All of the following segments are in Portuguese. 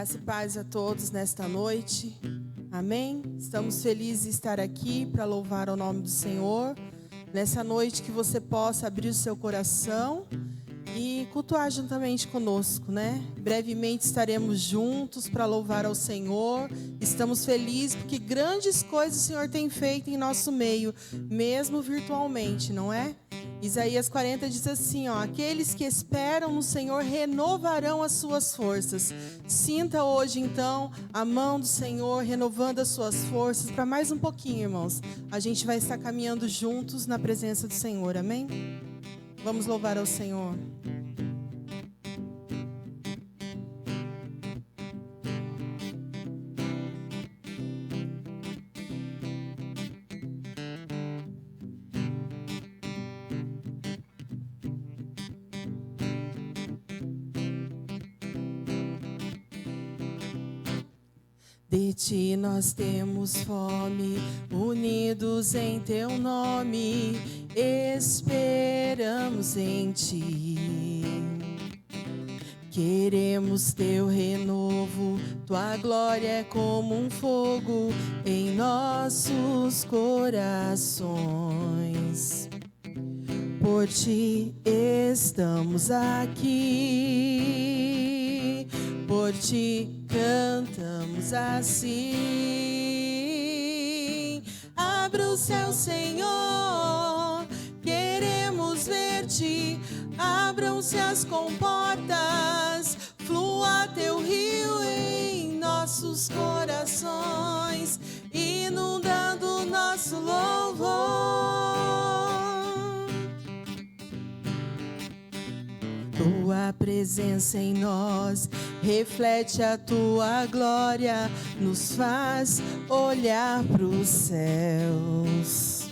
Graça e paz a todos nesta noite. Amém? Estamos felizes de estar aqui para louvar o nome do Senhor. Nessa noite que você possa abrir o seu coração e cultuar juntamente conosco, né? Brevemente estaremos juntos para louvar ao Senhor. Estamos felizes porque grandes coisas o Senhor tem feito em nosso meio, mesmo virtualmente, não é? Isaías 40 diz assim, ó: aqueles que esperam no Senhor renovarão as suas forças. Sinta hoje então a mão do Senhor renovando as suas forças para mais um pouquinho, irmãos. A gente vai estar caminhando juntos na presença do Senhor, amém? Vamos louvar ao Senhor. De ti nós temos fome, unidos em teu nome, esperamos em ti. Queremos teu renovo, tua glória é como um fogo em nossos corações. Por ti estamos aqui, por ti cantamos assim. Abra o céu, Senhor, queremos ver-te. Abram-se as comportas, flua teu rio em nossos corações, inundando nosso louvor. Tua presença em nós reflete a tua glória, nos faz olhar para os céus.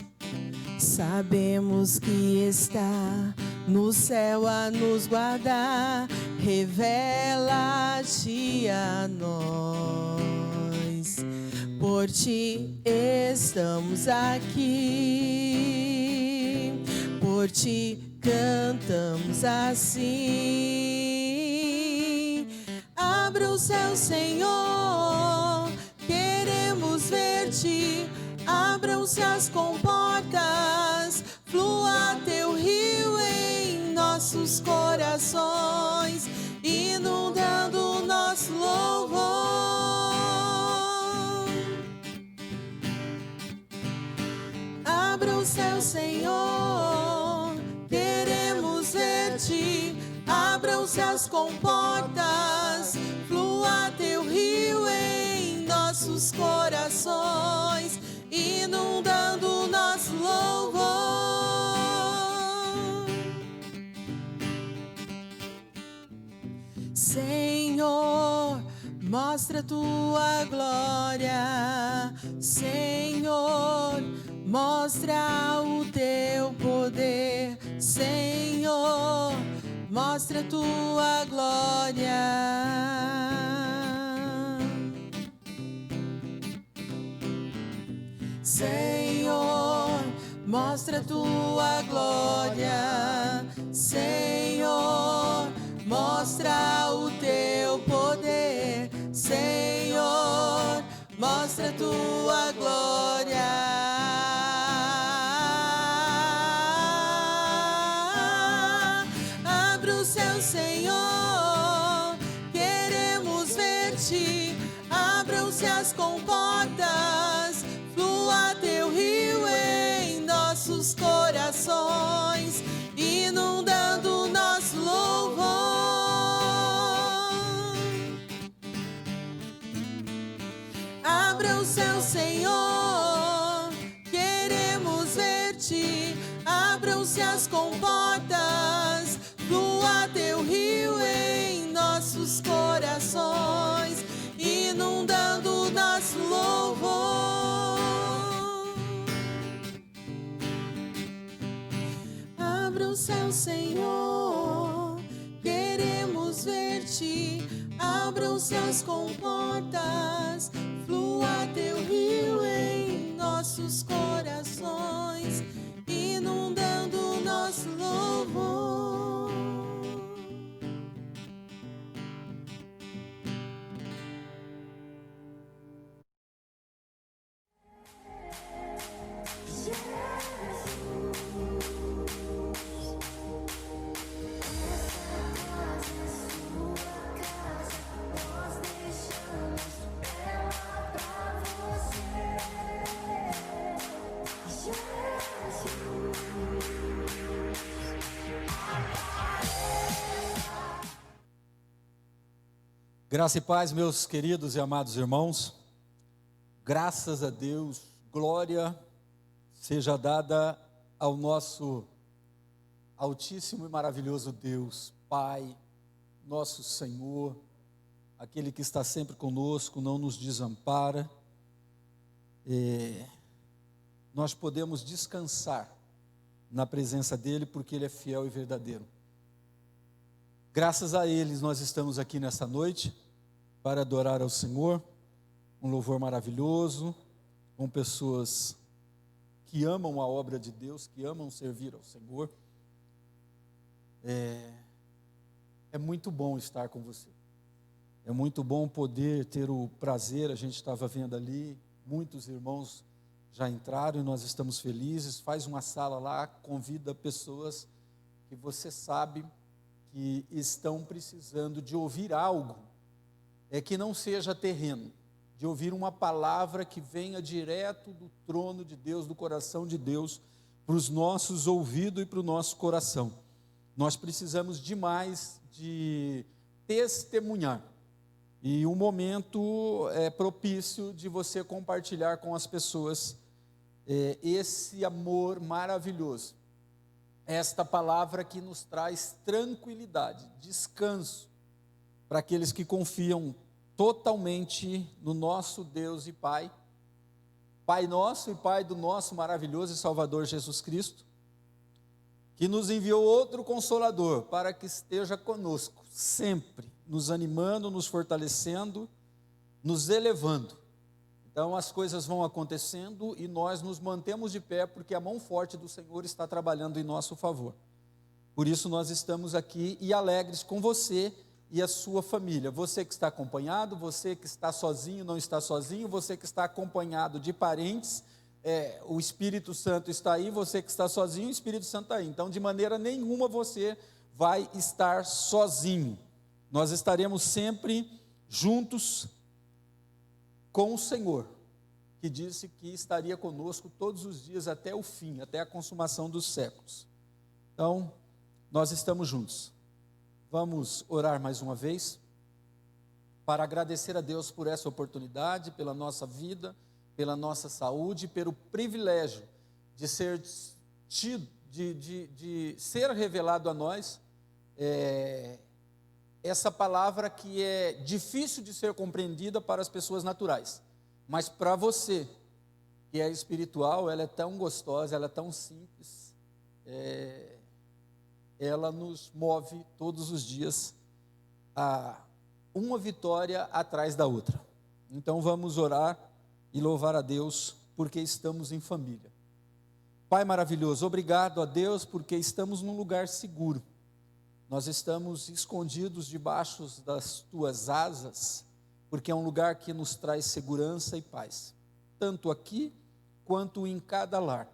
Sabemos que está no céu a nos guardar, revela-te a nós. Por ti estamos aqui, por ti cantamos assim. Abra o céu, Senhor, queremos ver-te. Abram-se as comportas, flua teu rio em nossos corações, inundando o nosso louvor. Abra o céu, Senhor, queremos ver-te. Abram-se as comportas, flua teu rio em nossos corações, inundando o nosso louvor. Senhor, mostra tua glória. Senhor, mostra o teu poder. Senhor, mostra tua glória. Senhor, mostra tua glória. Senhor, mostra o teu poder. Senhor, mostra tua glória. Abre o céu, Senhor, queremos ver-te. Abram-se as comportas, flua teu rio em nossos corações, inundando o nosso louvor. Abra o céu, Senhor, queremos ver-te. Abram-se as comportas, flua teu rio em nossos corações, inundando o nosso louvor. Abra o céu, Senhor, queremos ver-te. Abram-se as comportas, flua teu rio em nossos corações, inundando o nosso louvor. Graça e paz, meus queridos e amados irmãos. Graças a Deus, glória seja dada ao nosso altíssimo e maravilhoso Deus, Pai, nosso Senhor, aquele que está sempre conosco, não nos desampara. Nós podemos descansar na presença dEle, porque Ele é fiel e verdadeiro. Graças a eles nós estamos aqui nessa noite para adorar ao Senhor, um louvor maravilhoso, com pessoas que amam a obra de Deus, que amam servir ao Senhor. É muito bom estar com você, é muito bom poder ter o prazer. A gente estava vendo ali, muitos irmãos já entraram e nós estamos felizes. Faz uma sala lá, convida pessoas que você sabe que estão precisando de ouvir algo, que não seja terreno, de ouvir uma palavra que venha direto do trono de Deus, do coração de Deus, para os nossos ouvidos e para o nosso coração. Nós precisamos demais de testemunhar, e o momento é propício de você compartilhar com as pessoas esse amor maravilhoso, esta palavra que nos traz tranquilidade, descanso, para aqueles que confiam totalmente no nosso Deus e Pai, Pai nosso e Pai do nosso maravilhoso e Salvador Jesus Cristo, que nos enviou outro Consolador para que esteja conosco, sempre, nos animando, nos fortalecendo, nos elevando. Então as coisas vão acontecendo e nós nos mantemos de pé, porque a mão forte do Senhor está trabalhando em nosso favor. Por isso nós estamos aqui e alegres com você e a sua família. Você que está acompanhado, você que está sozinho, não está sozinho, você que está acompanhado de parentes, o Espírito Santo está aí, você que está sozinho, o Espírito Santo está aí. Então de maneira nenhuma você vai estar sozinho. Nós estaremos sempre juntos com o Senhor, que disse que estaria conosco todos os dias até o fim, até a consumação dos séculos. Então, nós estamos juntos. Vamos orar mais uma vez, para agradecer a Deus por essa oportunidade, pela nossa vida, pela nossa saúde, pelo privilégio de ser tido, de ser revelado a nós, essa palavra que é difícil de ser compreendida para as pessoas naturais, mas para você que é espiritual, ela é tão gostosa, ela é tão simples, ela nos move todos os dias a uma vitória atrás da outra. Então vamos orar e louvar a Deus, porque estamos em família. Pai maravilhoso, obrigado a Deus, porque estamos num lugar seguro. Nós estamos escondidos debaixo das tuas asas, porque é um lugar que nos traz segurança e paz, tanto aqui quanto em cada lar.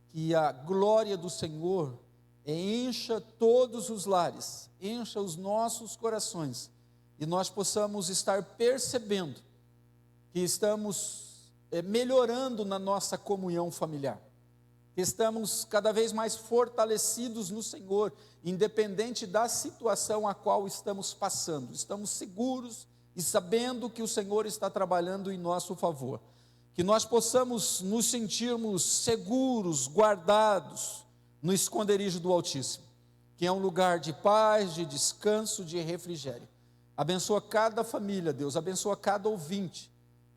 Que a glória do Senhor encha todos os lares, encha os nossos corações, e nós possamos estar percebendo que estamos melhorando na nossa comunhão familiar. Estamos cada vez mais fortalecidos no Senhor, independente da situação a qual estamos passando. Estamos seguros e sabendo que o Senhor está trabalhando em nosso favor. Que nós possamos nos sentirmos seguros, guardados no esconderijo do Altíssimo, que é um lugar de paz, de descanso, de refrigério. Abençoa cada família, Deus, abençoa cada ouvinte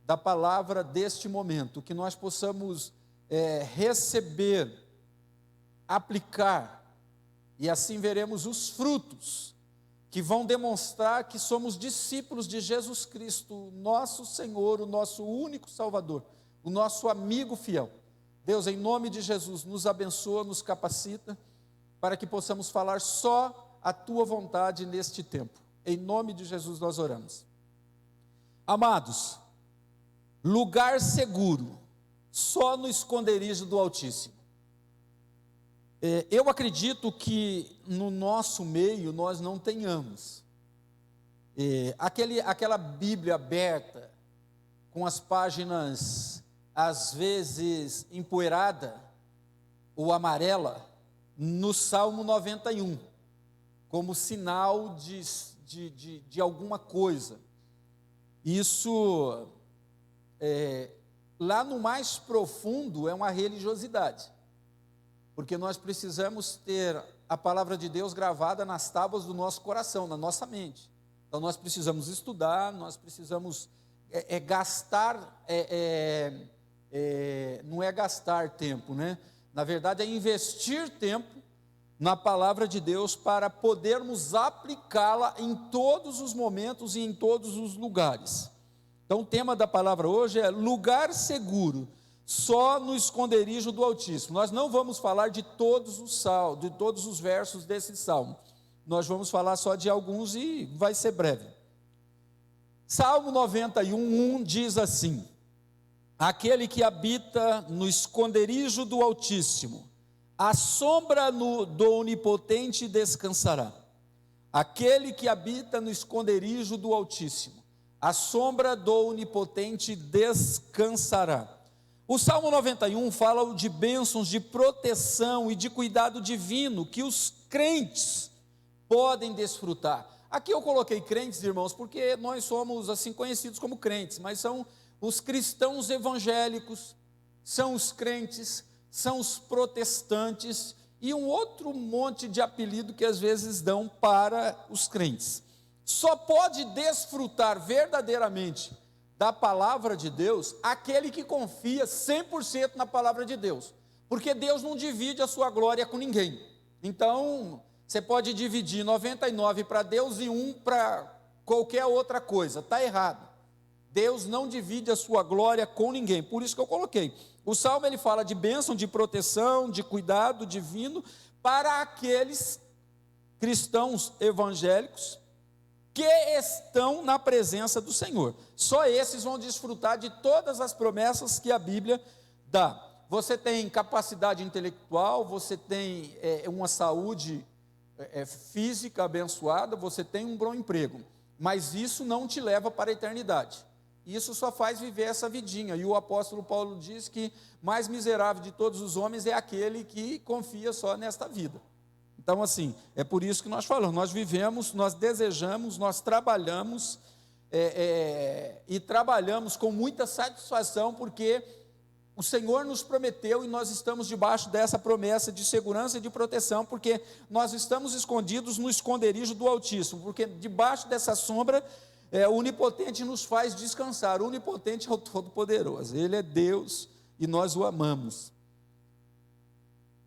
da palavra deste momento, que nós possamos receber, aplicar, e assim veremos os frutos que vão demonstrar que somos discípulos de Jesus Cristo, nosso Senhor, o nosso único Salvador, o nosso amigo fiel. Deus, em nome de Jesus, nos abençoa, nos capacita, para que possamos falar só a tua vontade neste tempo. Em nome de Jesus nós oramos. Amados, lugar seguro, só no esconderijo do Altíssimo. Eu acredito que no nosso meio nós não tenhamos aquela Bíblia aberta, com as páginas às vezes empoeirada ou amarela, no Salmo 91, como sinal de alguma coisa, Isso, lá no mais profundo, é uma religiosidade, porque nós precisamos ter a palavra de Deus gravada nas tábuas do nosso coração, na nossa mente. Então nós precisamos estudar, nós precisamos gastar, não é gastar tempo, né? Na verdade é investir tempo na palavra de Deus para podermos aplicá-la em todos os momentos e em todos os lugares. Então o tema da palavra hoje é lugar seguro, só no esconderijo do Altíssimo. Nós não vamos falar de todos os versos desse salmo. Nós vamos falar só de alguns e vai ser breve. Salmo 91:1 diz assim: aquele que habita no esconderijo do Altíssimo, à sombra do Onipotente descansará. Aquele que habita no esconderijo do Altíssimo, à sombra do Onipotente descansará. O Salmo 91 fala de bênçãos, de proteção e de cuidado divino que os crentes podem desfrutar. Aqui eu coloquei crentes, irmãos, porque nós somos assim conhecidos como crentes, mas são os cristãos evangélicos, são os crentes, são os protestantes e um outro monte de apelido que às vezes dão para os crentes. Só pode desfrutar verdadeiramente da palavra de Deus aquele que confia 100% na palavra de Deus, porque Deus não divide a sua glória com ninguém. Então você pode dividir 99 para Deus e 1 para qualquer outra coisa, está errado. Deus não divide a sua glória com ninguém, por isso que eu coloquei. O Salmo ele fala de bênção, de proteção, de cuidado divino para aqueles cristãos evangélicos que estão na presença do Senhor. Só esses vão desfrutar de todas as promessas que a Bíblia dá. Você tem capacidade intelectual, você tem uma saúde física abençoada, você tem um bom emprego, mas isso não te leva para a eternidade. Isso só faz viver essa vidinha, e o apóstolo Paulo diz que mais miserável de todos os homens é aquele que confia só nesta vida. Então assim, é por isso que nós falamos, nós vivemos, nós desejamos, nós trabalhamos, e trabalhamos com muita satisfação, porque o Senhor nos prometeu e nós estamos debaixo dessa promessa de segurança e de proteção, porque nós estamos escondidos no esconderijo do Altíssimo, porque debaixo dessa sombra, o Onipotente nos faz descansar. O Onipotente é o Todo-Poderoso, Ele é Deus e nós o amamos.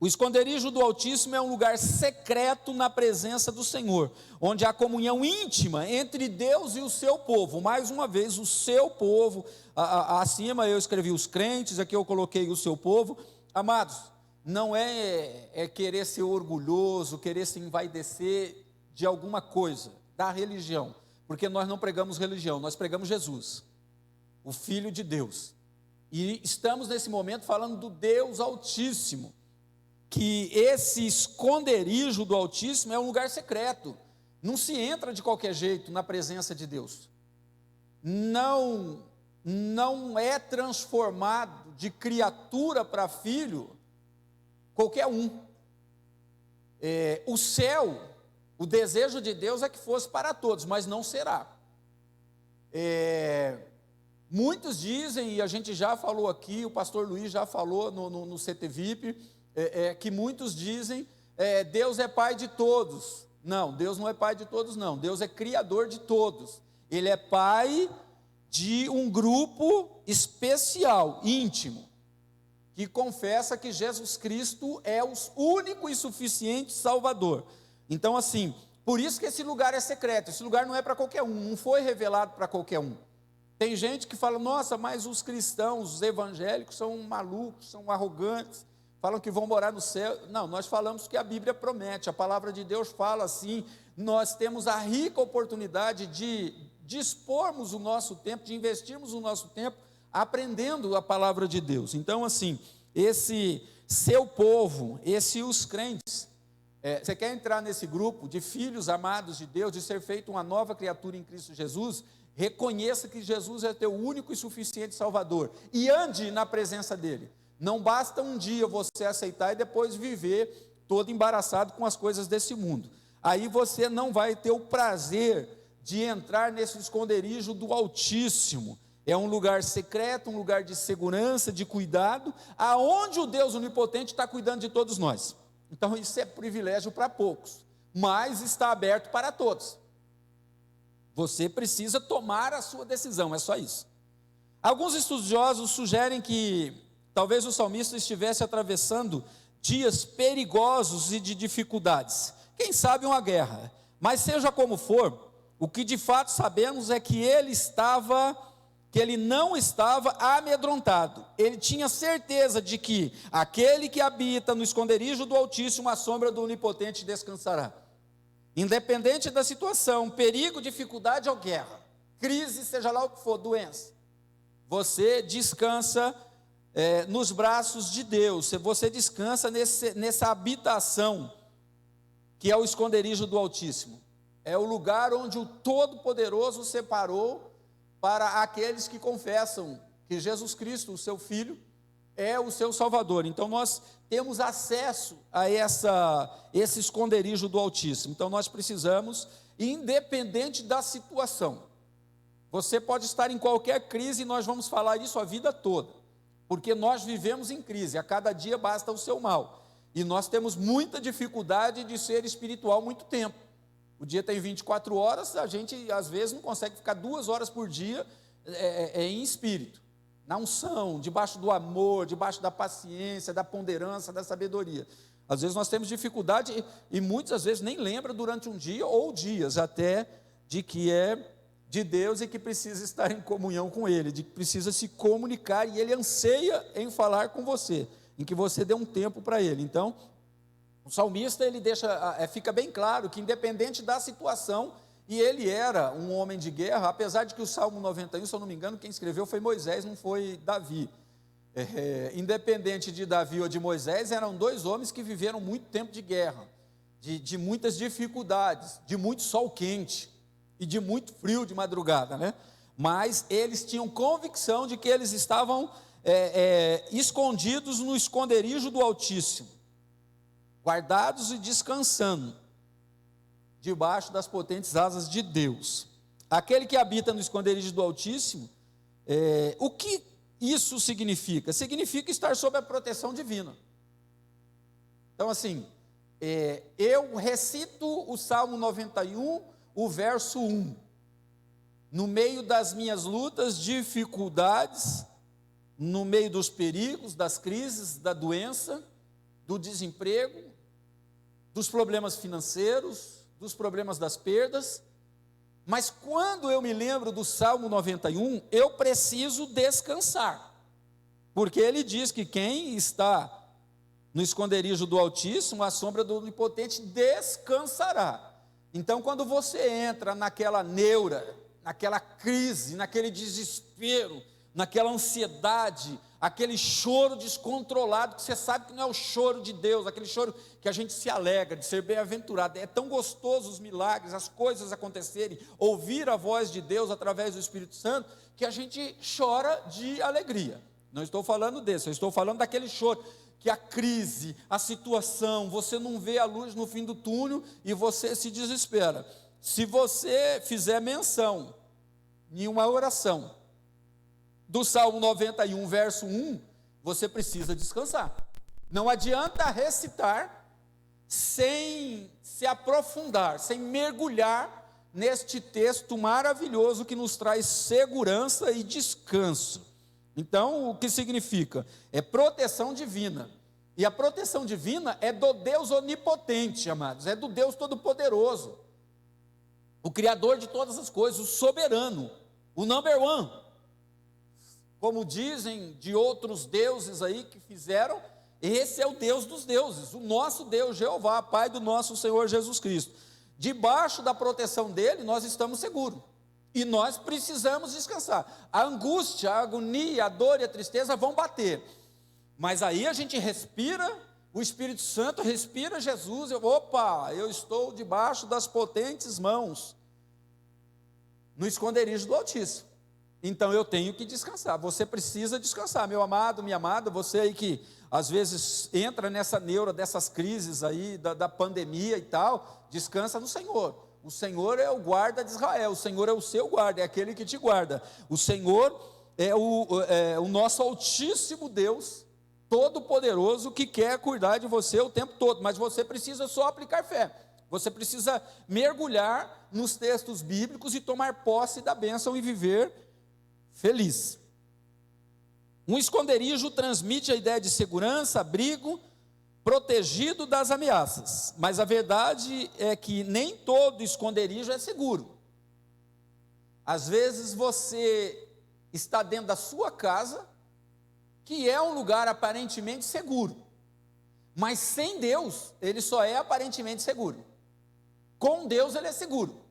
O esconderijo do Altíssimo é um lugar secreto na presença do Senhor, onde há comunhão íntima entre Deus e o seu povo. Mais uma vez, o seu povo, acima eu escrevi os crentes, aqui eu coloquei o seu povo. Amados, não é querer ser orgulhoso, querer se envaidecer de alguma coisa, da religião, porque nós não pregamos religião, nós pregamos Jesus, o Filho de Deus, e estamos nesse momento falando do Deus Altíssimo, que esse esconderijo do Altíssimo é um lugar secreto, não se entra de qualquer jeito na presença de Deus, não é transformado de criatura para filho qualquer um. O céu, o desejo de Deus é que fosse para todos, mas não será. Muitos dizem, e a gente já falou aqui, o pastor Luiz já falou no CTVIP, que muitos dizem, Deus é pai de todos. Não, Deus não é pai de todos não, Deus é criador de todos. Ele é pai de um grupo especial, íntimo, que confessa que Jesus Cristo é o único e suficiente Salvador. Então assim, por isso que esse lugar é secreto, esse lugar não é para qualquer um, não foi revelado para qualquer um. Tem gente que fala, nossa, mas os cristãos, os evangélicos são malucos, são arrogantes, falam que vão morar no céu. Não, nós falamos que a Bíblia promete, a palavra de Deus fala assim, nós temos a rica oportunidade de dispormos o nosso tempo, de investirmos o nosso tempo aprendendo a palavra de Deus. Então assim, esse seu povo, os crentes, você quer entrar nesse grupo de filhos amados de Deus, de ser feito uma nova criatura em Cristo Jesus, reconheça que Jesus é teu único e suficiente Salvador, e ande na presença dEle. Não basta um dia você aceitar e depois viver todo embaraçado com as coisas desse mundo. Aí você não vai ter o prazer de entrar nesse esconderijo do Altíssimo. É um lugar secreto, um lugar de segurança, de cuidado, aonde o Deus onipotente está cuidando de todos nós. Então isso é privilégio para poucos, mas está aberto para todos. Você precisa tomar a sua decisão, é só isso. Alguns estudiosos sugerem que talvez o salmista estivesse atravessando dias perigosos e de dificuldades. Quem sabe uma guerra, mas seja como for, o que de fato sabemos é que ele não estava amedrontado. Ele tinha certeza de que aquele que habita no esconderijo do Altíssimo, à sombra do Onipotente descansará. Independente da situação, perigo, dificuldade ou guerra, crise, seja lá o que for, doença, você descansa nos braços de Deus, você descansa nessa habitação, que é o esconderijo do Altíssimo. É o lugar onde o Todo-Poderoso separou para aqueles que confessam que Jesus Cristo, o seu Filho, é o seu Salvador. Então nós temos acesso a esse esconderijo do Altíssimo. Então nós precisamos, independente da situação, você pode estar em qualquer crise, e nós vamos falar isso a vida toda, porque nós vivemos em crise, a cada dia basta o seu mal, e nós temos muita dificuldade de ser espiritual muito tempo. O dia tem 24 horas, a gente às vezes não consegue ficar 2 horas por dia em espírito, na unção, debaixo do amor, debaixo da paciência, da ponderância, da sabedoria. Às vezes nós temos dificuldade e muitas às vezes nem lembra durante um dia ou dias até de que é de Deus e que precisa estar em comunhão com Ele, de que precisa se comunicar, e Ele anseia em falar com você, em que você dê um tempo para Ele. Então, o salmista, ele fica bem claro que independente da situação, e ele era um homem de guerra, apesar de que o Salmo 91, se eu não me engano, quem escreveu foi Moisés, não foi Davi. Independente de Davi ou de Moisés, eram 2 homens que viveram muito tempo de guerra, de muitas dificuldades, de muito sol quente e de muito frio de madrugada, né? Mas eles tinham convicção de que eles estavam escondidos no esconderijo do Altíssimo, guardados e descansando debaixo das potentes asas de Deus. Aquele que habita no esconderijo do Altíssimo, o que isso significa? Significa estar sob a proteção divina. Então assim, eu recito o Salmo 91, o verso 1, no meio das minhas lutas, dificuldades, no meio dos perigos, das crises, da doença, do desemprego, dos problemas financeiros, dos problemas das perdas, mas quando eu me lembro do Salmo 91, eu preciso descansar, porque ele diz que quem está no esconderijo do Altíssimo, à sombra do Onipotente, descansará. Então quando você entra naquela neura, naquela crise, naquele desespero, naquela ansiedade, aquele choro descontrolado, que você sabe que não é o choro de Deus, aquele choro que a gente se alegra de ser bem-aventurado. É tão gostoso os milagres, as coisas acontecerem, ouvir a voz de Deus através do Espírito Santo, que a gente chora de alegria. Não estou falando desse, eu estou falando daquele choro, que a crise, a situação, você não vê a luz no fim do túnel e você se desespera. Se você fizer menção em uma oração do Salmo 91, verso 1, você precisa descansar. Não adianta recitar sem se aprofundar, sem mergulhar neste texto maravilhoso que nos traz segurança e descanso. Então, o que significa? É proteção divina. E a proteção divina é do Deus onipotente, amados, é do Deus todo-poderoso, o Criador de todas as coisas, o soberano, o number one. Como dizem de outros deuses aí que fizeram, esse é o Deus dos deuses, o nosso Deus Jeová, Pai do nosso Senhor Jesus Cristo. Debaixo da proteção dele, nós estamos seguros. E nós precisamos descansar. A angústia, a agonia, a dor e a tristeza vão bater. Mas aí a gente respira, o Espírito Santo respira Jesus. Eu estou debaixo das potentes mãos, no esconderijo do Altíssimo. Então eu tenho que descansar. Você precisa descansar, meu amado, minha amada. Você aí que às vezes entra nessa neura dessas crises aí, da pandemia e tal, descansa no Senhor. O Senhor é o guarda de Israel, o Senhor é o seu guarda, é aquele que te guarda. O Senhor é o nosso altíssimo Deus, todo-poderoso, que quer cuidar de você o tempo todo, mas você precisa só aplicar fé. Você precisa mergulhar nos textos bíblicos e tomar posse da bênção e viver feliz. Um esconderijo transmite a ideia de segurança, abrigo, protegido das ameaças, mas a verdade é que nem todo esconderijo é seguro. Às vezes você está dentro da sua casa, que é um lugar aparentemente seguro, mas sem Deus ele só é aparentemente seguro. Com Deus ele é seguro.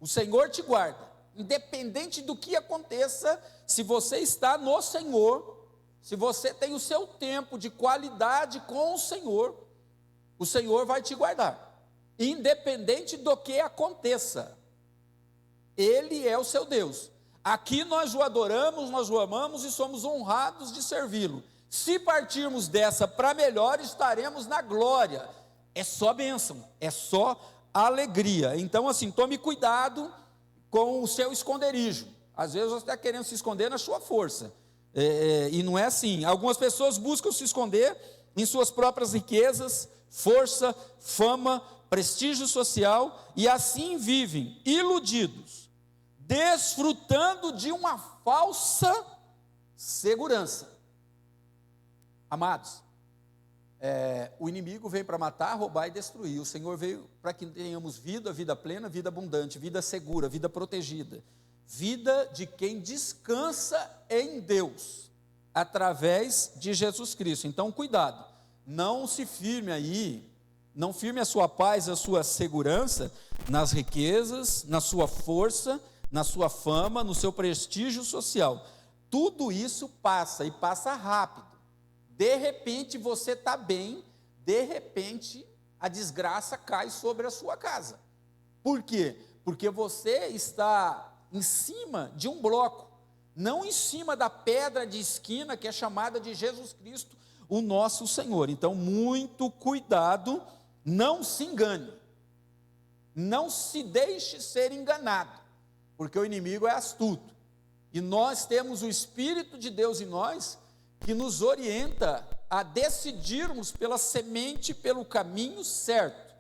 O Senhor te guarda, independente do que aconteça. Se você está no Senhor, se você tem o seu tempo de qualidade com o Senhor vai te guardar, independente do que aconteça. Ele é o seu Deus. Aqui nós o adoramos, nós o amamos e somos honrados de servi-lo. Se partirmos dessa para melhor, estaremos na glória. É só bênção, é só alegria. Então, assim, tome cuidado com o seu esconderijo. Às vezes você está querendo se esconder na sua força, e não é assim. Algumas pessoas buscam se esconder em suas próprias riquezas, força, fama, prestígio social, e assim vivem iludidos, desfrutando de uma falsa segurança. Amados, o inimigo veio para matar, roubar e destruir. O Senhor veio para que tenhamos vida, vida plena, vida abundante, vida segura, vida protegida, vida de quem descansa em Deus, através de Jesus Cristo. Então, cuidado, não se firme aí, não firme a sua paz, a sua segurança nas riquezas, na sua força, na sua fama, no seu prestígio social. Tudo isso passa, e passa rápido. De repente você está bem, de repente a desgraça cai sobre a sua casa. Por quê? Porque você está em cima de um bloco, não em cima da pedra de esquina que é chamada de Jesus Cristo, o nosso Senhor. Então, muito cuidado, não se engane, não se deixe ser enganado, porque o inimigo é astuto, e nós temos o Espírito de Deus em nós, que nos orienta a decidirmos pela semente, pelo caminho certo.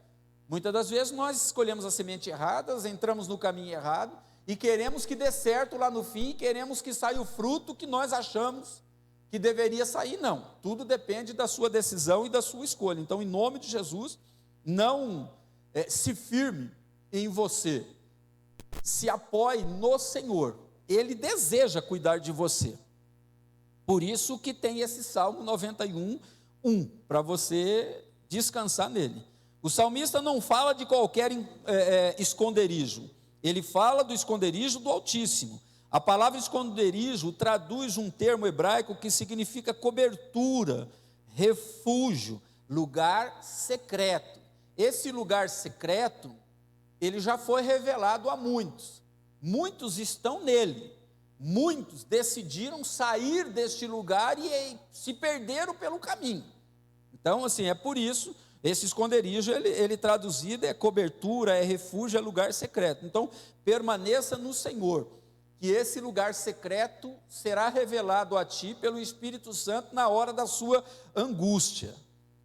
Muitas das vezes nós escolhemos a semente errada, entramos no caminho errado, e queremos que dê certo lá no fim, queremos que saia o fruto que nós achamos que deveria sair. Não, tudo depende da sua decisão e da sua escolha. Então, em nome de Jesus, não se firme em você, se apoie no Senhor, Ele deseja cuidar de você. Por isso que tem esse Salmo 91:1, para você descansar nele. O salmista não fala de qualquer esconderijo, ele fala do esconderijo do Altíssimo. A palavra esconderijo traduz um termo hebraico que significa cobertura, refúgio, lugar secreto. Esse lugar secreto, ele já foi revelado a muitos. Muitos estão nele. Muitos decidiram sair deste lugar e se perderam pelo caminho. Então, assim, é por isso, esse esconderijo, ele traduzido é cobertura, é refúgio, é lugar secreto. Então, permaneça no Senhor, que esse lugar secreto será revelado a ti pelo Espírito Santo na hora da sua angústia.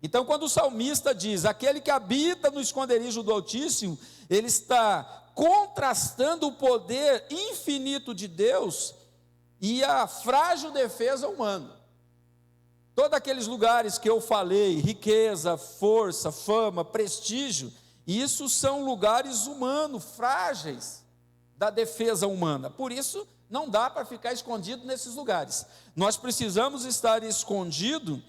Então, quando o salmista diz, aquele que habita no esconderijo do Altíssimo, ele está contrastando o poder infinito de Deus e a frágil defesa humana. Todos aqueles lugares que eu falei, riqueza, força, fama, prestígio, isso são lugares humanos, frágeis da defesa humana. Por isso, não dá para ficar escondido nesses lugares. Nós precisamos estar escondido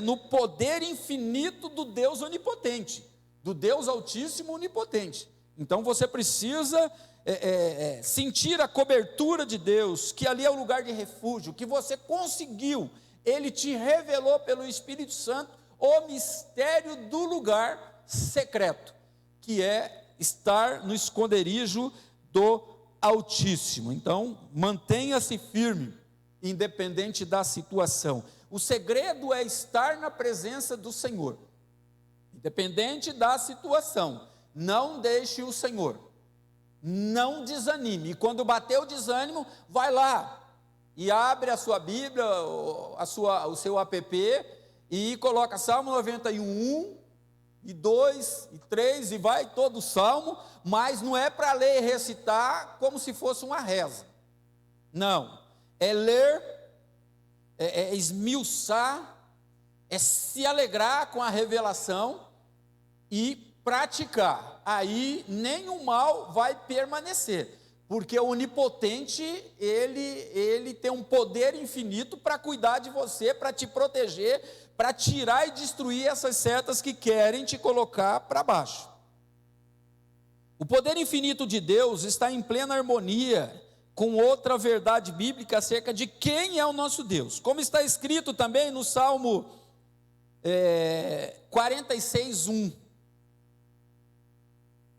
no poder infinito do Deus onipotente, do Deus Altíssimo onipotente. Então você precisa sentir a cobertura de Deus, que ali é o lugar de refúgio, que você conseguiu, Ele te revelou pelo Espírito Santo o mistério do lugar secreto, que é estar no esconderijo do Altíssimo. Então mantenha-se firme, independente da situação. O segredo é estar na presença do Senhor, independente da situação. Não deixe o Senhor. não desanime. E quando bater o desânimo, vai lá e abre a sua Bíblia, o seu app, e coloca Salmo 91, 1, e 2, e 3, e vai todo o Salmo, mas não é para ler e recitar como se fosse uma reza. Não, é ler, é esmiuçar, é se alegrar com a revelação e praticar. Aí nenhum mal vai permanecer, porque o onipotente, ele tem um poder infinito para cuidar de você, para te proteger, para tirar e destruir essas setas que querem te colocar para baixo. O poder infinito de Deus está em plena harmonia com outra verdade bíblica acerca de quem é o nosso Deus. Como está escrito também no Salmo 46, 1.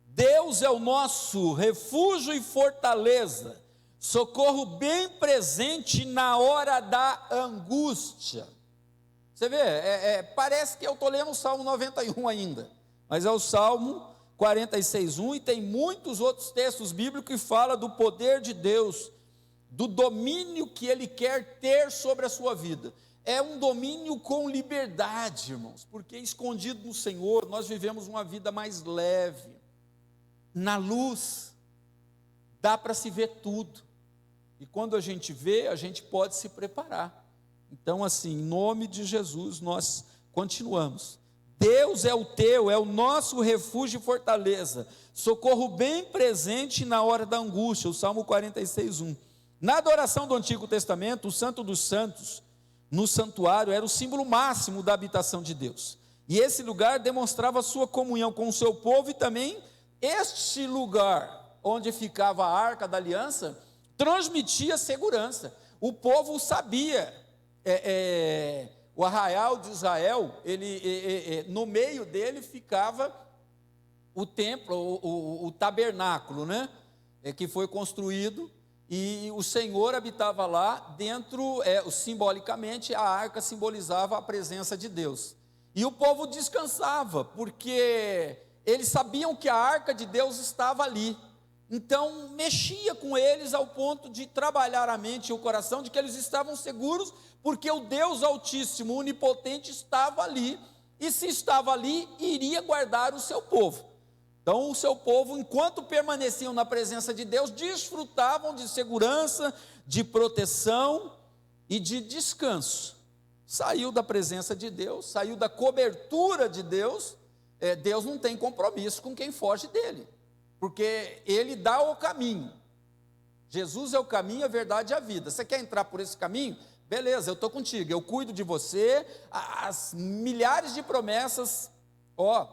Deus é o nosso refúgio e fortaleza, socorro bem presente na hora da angústia. Você vê, parece que eu estou lendo o Salmo 91 ainda, mas é o Salmo 46, 1, e tem muitos outros textos bíblicos que falam do poder de Deus, do domínio que Ele quer ter sobre a sua vida. É um domínio com liberdade, irmãos, porque escondido no Senhor, nós vivemos uma vida mais leve. Na luz, dá para se ver tudo, e quando a gente vê, a gente pode se preparar. Então, assim, em nome de Jesus, nós continuamos. Deus é o nosso refúgio e fortaleza, socorro bem presente na hora da angústia, o Salmo 46, 1. Na adoração do Antigo Testamento, o Santo dos Santos, no santuário, era o símbolo máximo da habitação de Deus, e esse lugar demonstrava a sua comunhão com o seu povo, e também este lugar onde ficava a Arca da Aliança transmitia segurança. O povo sabia, o arraial de Israel, no meio dele ficava o templo, o tabernáculo, né? Que foi construído, e o Senhor habitava lá dentro, simbolicamente a arca simbolizava a presença de Deus, e o povo descansava, porque eles sabiam que a arca de Deus estava ali. Então mexia com eles ao ponto de trabalhar a mente e o coração, de que eles estavam seguros, porque o Deus Altíssimo, Onipotente, estava ali, e se estava ali, iria guardar o seu povo. Então o seu povo, enquanto permaneciam na presença de Deus, desfrutavam de segurança, de proteção e de descanso. Saiu da presença de Deus, saiu da cobertura de Deus, Deus não tem compromisso com quem foge dele, porque Ele dá o caminho. Jesus é o caminho, a verdade e a vida. Você quer entrar por esse caminho? Beleza, eu estou contigo, eu cuido de você. As milhares de promessas,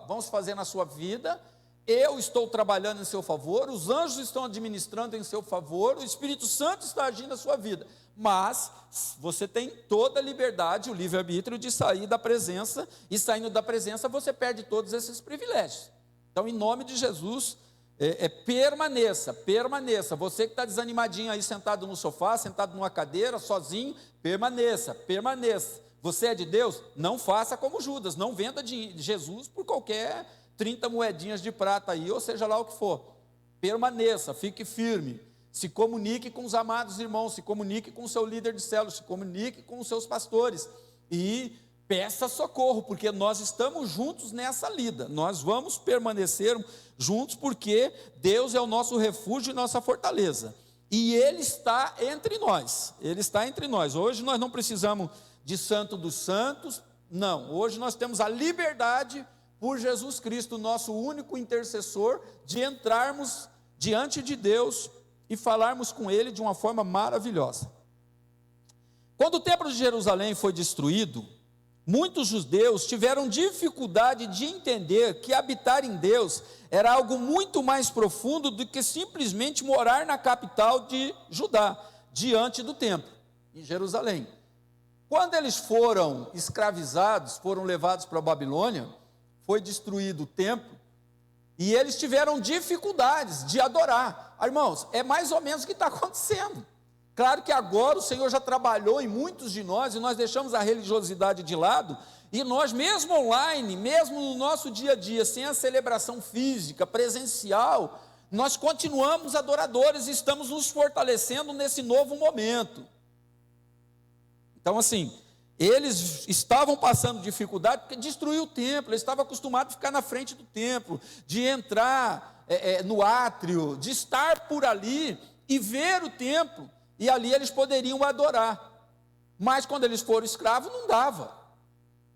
vão se fazer na sua vida. Eu estou trabalhando em seu favor, os anjos estão administrando em seu favor, o Espírito Santo está agindo na sua vida, mas você tem toda a liberdade, o livre-arbítrio de sair da presença, e saindo da presença você perde todos esses privilégios. Então, em nome de Jesus, permaneça, você que está desanimadinho aí, sentado no sofá, sentado numa cadeira, sozinho, permaneça, você é de Deus, não faça como Judas, não venda de Jesus por qualquer 30 moedinhas de prata aí, ou seja lá o que for. Permaneça, fique firme, se comunique com os amados irmãos, se comunique com o seu líder de célula, se comunique com os seus pastores, e peça socorro, porque nós estamos juntos nessa lida, nós vamos permanecer juntos, porque Deus é o nosso refúgio e nossa fortaleza, e Ele está entre nós, hoje nós não precisamos de santo dos santos, não, hoje nós temos a liberdade, por Jesus Cristo, nosso único intercessor, de entrarmos diante de Deus e falarmos com Ele de uma forma maravilhosa. Quando o templo de Jerusalém foi destruído, muitos judeus tiveram dificuldade de entender que habitar em Deus era algo muito mais profundo do que simplesmente morar na capital de Judá, diante do templo, em Jerusalém. Quando eles foram escravizados, foram levados para a Babilônia, foi destruído o templo, e eles tiveram dificuldades de adorar. Irmãos, é mais ou menos o que está acontecendo. Claro que agora o Senhor já trabalhou em muitos de nós, e nós deixamos a religiosidade de lado, e nós mesmo online, mesmo no nosso dia a dia, sem a celebração física, presencial, nós continuamos adoradores e estamos nos fortalecendo nesse novo momento. Então, assim, eles estavam passando dificuldade porque destruiu o templo, eles estavam acostumados a ficar na frente do templo, de entrar no átrio, de estar por ali e ver o templo, e ali eles poderiam adorar. Mas quando eles foram escravos, não dava.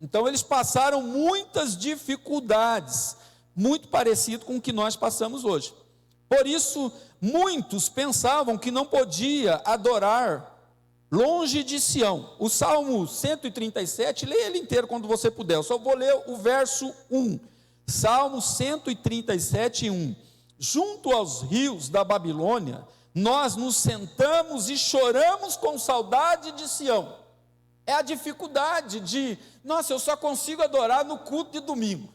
Então eles passaram muitas dificuldades, muito parecido com o que nós passamos hoje. Por isso, muitos pensavam que não podia adorar longe de Sião. O Salmo 137, leia ele inteiro quando você puder, eu só vou ler o verso 1. Salmo 137, 1. Junto aos rios da Babilônia, nós nos sentamos e choramos com saudade de Sião. É a dificuldade de, nossa, eu só consigo adorar no culto de domingo.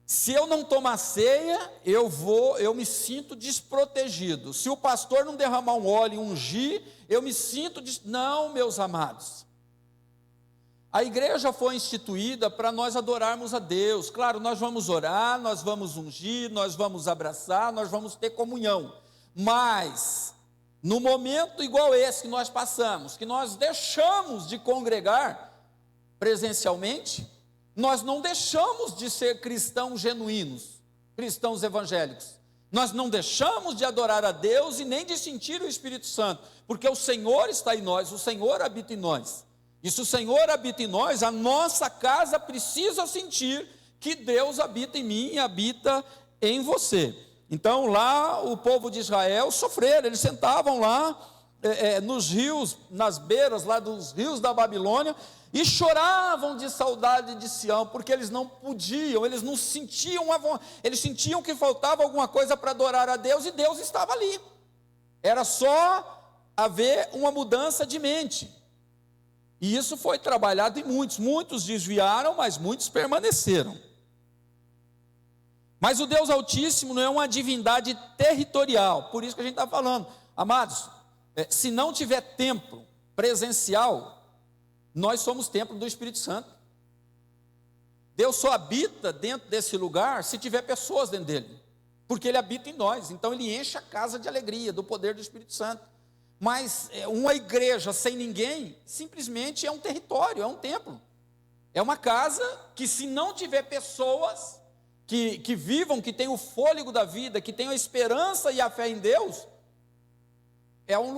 Se eu não tomar ceia, eu me sinto desprotegido. Se o pastor não derramar um óleo e ungir, eu me sinto Não, meus amados. A igreja foi instituída para nós adorarmos a Deus. Claro, nós vamos orar, nós vamos ungir, nós vamos abraçar, nós vamos ter comunhão. Mas, no momento igual esse que nós passamos, que nós deixamos de congregar presencialmente, nós não deixamos de ser cristãos genuínos, cristãos evangélicos. Nós não deixamos de adorar a Deus e nem de sentir o Espírito Santo, porque o Senhor está em nós, o Senhor habita em nós. E se o Senhor habita em nós, a nossa casa precisa sentir que Deus habita em mim e habita em você. Então lá o povo de Israel sofreram, eles sentavam lá nos rios, nas beiras lá dos rios da Babilônia, e choravam de saudade de Sião, porque eles não podiam, eles não sentiam, eles sentiam que faltava alguma coisa para adorar a Deus, e Deus estava ali. Era só haver uma mudança de mente. E isso foi trabalhado em muitos desviaram, mas muitos permaneceram. Mas o Deus Altíssimo não é uma divindade territorial, por isso que a gente está falando, amados, se não tiver templo presencial, nós somos templo do Espírito Santo. Deus só habita dentro desse lugar se tiver pessoas dentro dele, porque Ele habita em nós, então Ele enche a casa de alegria, do poder do Espírito Santo. Mas uma igreja sem ninguém, simplesmente é um território, é um templo, é uma casa que, se não tiver pessoas que vivam, que tenham o fôlego da vida, que tenham a esperança e a fé em Deus, é um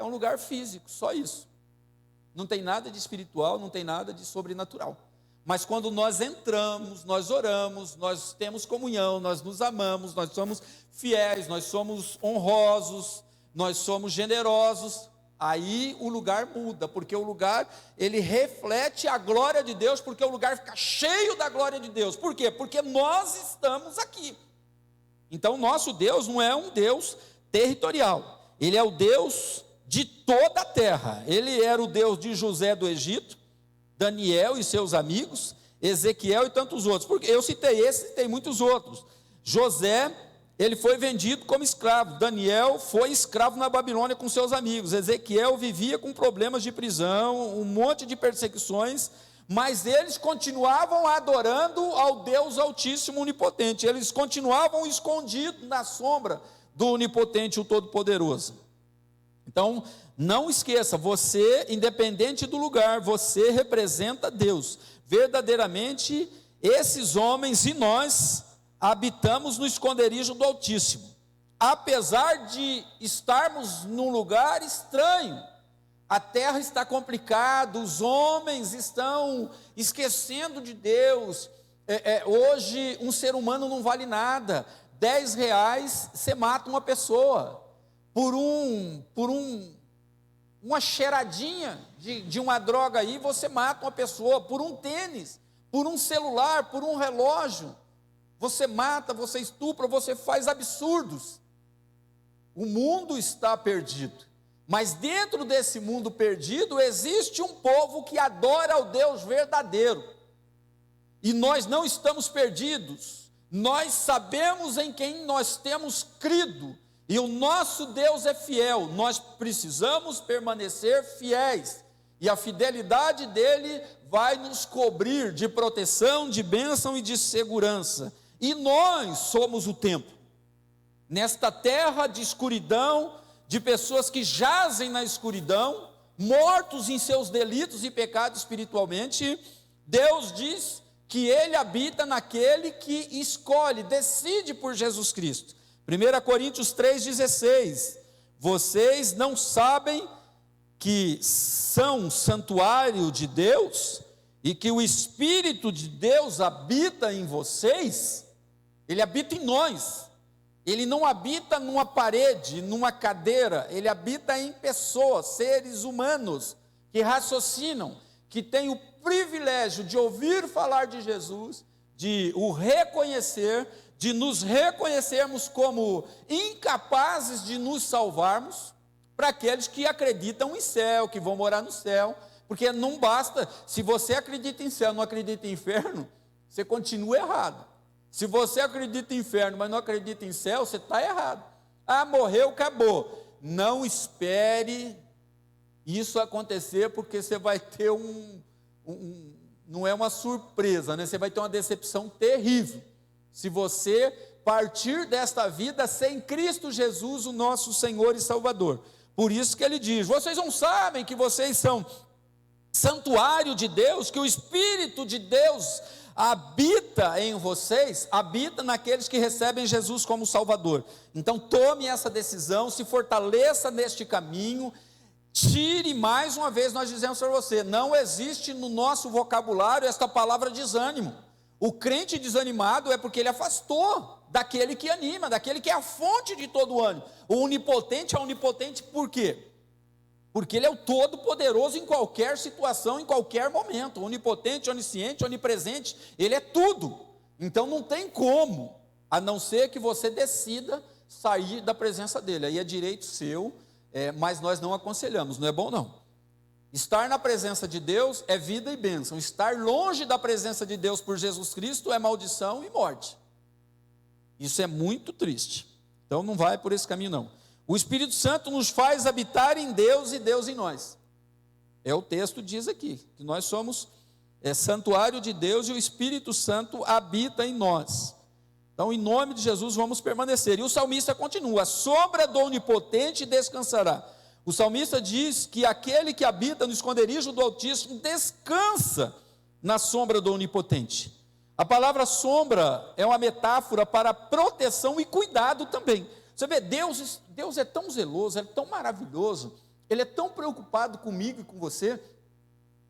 lugar físico, só isso. Não tem nada de espiritual, não tem nada de sobrenatural. Mas quando nós entramos, nós oramos, nós temos comunhão, nós nos amamos, nós somos fiéis, nós somos honrosos, nós somos generosos, aí o lugar muda, porque o lugar, ele reflete a glória de Deus, porque o lugar fica cheio da glória de Deus. Por quê? Porque nós estamos aqui. Então, nosso Deus não é um Deus territorial, Ele é o Deus de toda a terra. Ele era o Deus de José do Egito, Daniel e seus amigos, Ezequiel e tantos outros, porque eu citei esse, citei muitos outros. José, ele foi vendido como escravo. Daniel foi escravo na Babilônia com seus amigos. Ezequiel vivia com problemas de prisão, um monte de perseguições, mas eles continuavam adorando ao Deus Altíssimo, Onipotente. Eles continuavam escondidos na sombra do Onipotente, o Todo-Poderoso. Então, não esqueça, você, independente do lugar, você representa Deus. Verdadeiramente, esses homens e nós habitamos no esconderijo do Altíssimo. Apesar de estarmos num lugar estranho, a terra está complicada, os homens estão esquecendo de Deus. Hoje, um ser humano não vale nada. R$10 você mata uma pessoa. Por uma cheiradinha de uma droga aí, você mata uma pessoa. Por um tênis, por um celular, por um relógio, você mata, você estupra, você faz absurdos. O mundo está perdido, mas dentro desse mundo perdido existe um povo que adora ao Deus verdadeiro, e nós não estamos perdidos. Nós sabemos em quem nós temos crido, e o nosso Deus é fiel. Nós precisamos permanecer fiéis, e a fidelidade dele vai nos cobrir de proteção, de bênção e de segurança. E nós somos o templo. nesta terra de escuridão, de pessoas que jazem na escuridão, mortos em seus delitos e pecados espiritualmente, Deus diz que Ele habita naquele que escolhe, decide por Jesus Cristo. 1 Coríntios 3,16, vocês não sabem que são santuário de Deus e que o Espírito de Deus habita em vocês? Ele habita em nós. Ele não habita numa parede, numa cadeira, ele habita em pessoas, seres humanos, que raciocinam, que têm o privilégio de ouvir falar de Jesus, de o reconhecer, de nos reconhecermos como incapazes de nos salvarmos, para aqueles que acreditam em céu, que vão morar no céu, porque não basta, se você acredita em céu, não acredita em inferno, você continua errado. Se você acredita em inferno, mas não acredita em céu, você está errado. Ah, morreu, acabou. Não espere isso acontecer, porque você vai ter não é uma surpresa, né? Você vai ter uma decepção terrível, se você partir desta vida sem Cristo Jesus, o nosso Senhor e Salvador. Por isso que ele diz, vocês não sabem que vocês são santuário de Deus, que o Espírito de Deus habita em vocês, habita naqueles que recebem Jesus como Salvador. Então tome essa decisão, se fortaleça neste caminho, tire, mais uma vez nós dizemos para você, não existe no nosso vocabulário esta palavra desânimo. O crente desanimado é porque ele afastou daquele que anima, daquele que é a fonte de todo o ânimo. O onipotente é onipotente por quê? Porque ele é o todo-poderoso em qualquer situação, em qualquer momento. Onipotente, onisciente, onipresente, ele é tudo. Então não tem como, a não ser que você decida sair da presença dele. Aí é direito seu, mas nós não aconselhamos, não é bom não. Estar na presença de Deus é vida e bênção. Estar longe da presença de Deus por Jesus Cristo é maldição e morte. Isso é muito triste. Então não vai por esse caminho não. O Espírito Santo nos faz habitar em Deus e Deus em nós. O texto diz aqui, que nós somos santuário de Deus e o Espírito Santo habita em nós. Então, em nome de Jesus, vamos permanecer. E o salmista continua, a sombra do Onipotente descansará. O salmista diz que aquele que habita no esconderijo do Altíssimo descansa na sombra do Onipotente. A palavra sombra é uma metáfora para proteção e cuidado também. Você vê, Deus é tão zeloso, Ele é tão maravilhoso, Ele é tão preocupado comigo e com você,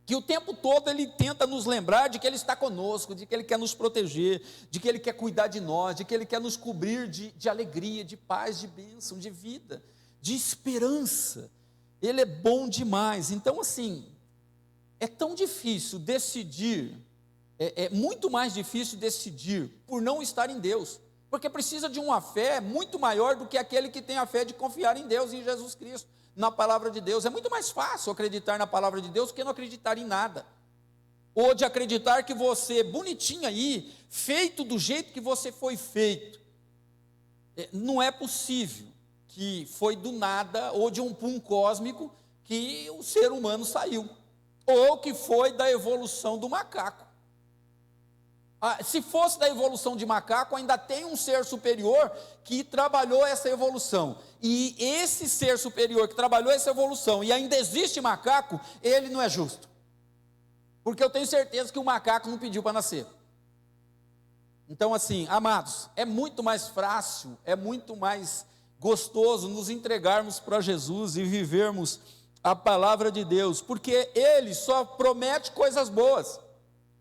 que o tempo todo Ele tenta nos lembrar de que Ele está conosco, de que Ele quer nos proteger, de que Ele quer cuidar de nós, de que Ele quer nos cobrir de alegria, de paz, de bênção, de vida, de esperança. Ele é bom demais. Então assim, é tão difícil decidir, é muito mais difícil decidir por não estar em Deus, porque precisa de uma fé muito maior do que aquele que tem a fé de confiar em Deus, em Jesus Cristo, na palavra de Deus. É muito mais fácil acreditar na palavra de Deus do que não acreditar em nada, ou de acreditar que você, bonitinho aí, feito do jeito que você foi feito. Não é possível que foi do nada, ou de um pum cósmico, que o ser humano saiu, ou que foi da evolução do macaco. Se fosse da evolução de macaco, ainda tem um ser superior que trabalhou essa evolução, e esse ser superior que trabalhou essa evolução, e ainda existe macaco, ele não é justo, porque eu tenho certeza que o macaco não pediu para nascer. Então assim, amados, é muito mais fácil, é muito mais gostoso nos entregarmos para Jesus e vivermos a palavra de Deus, porque Ele só promete coisas boas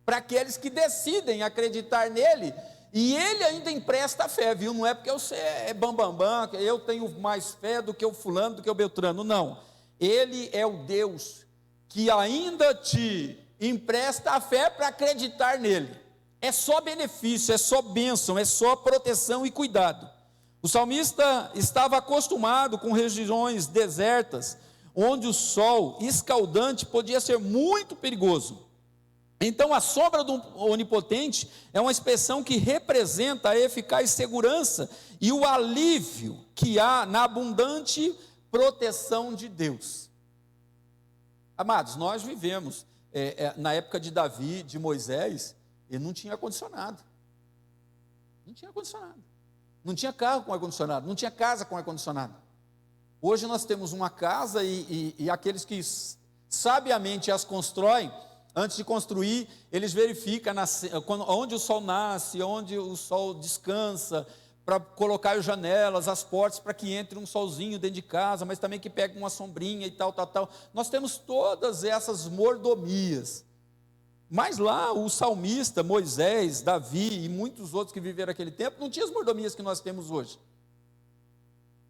para aqueles que decidem acreditar nele, e ele ainda empresta fé, viu? Não é porque você é bambambam, eu tenho mais fé do que o fulano, do que o beltrano, não. Ele é o Deus que ainda te empresta a fé para acreditar nele. É só benefício, é só bênção, é só proteção e cuidado. O salmista estava acostumado com regiões desertas, onde o sol escaldante podia ser muito perigoso. Então a sombra do Onipotente é uma expressão que representa a eficaz segurança e o alívio que há na abundante proteção de Deus. Amados, nós vivemos, na época de Davi, de Moisés, ele não tinha ar-condicionado. Não tinha ar-condicionado. não tinha carro com ar-condicionado, não tinha casa com ar-condicionado. Hoje nós temos uma casa e aqueles que sabiamente as constroem, antes de construir, eles verificam onde o sol nasce, onde o sol descansa, para colocar as janelas, as portas, para que entre um solzinho dentro de casa, mas também que pegue uma sombrinha e tal. Nós temos todas essas mordomias. Mas lá o salmista, Moisés, Davi e muitos outros que viveram aquele tempo, não tinham as mordomias que nós temos hoje.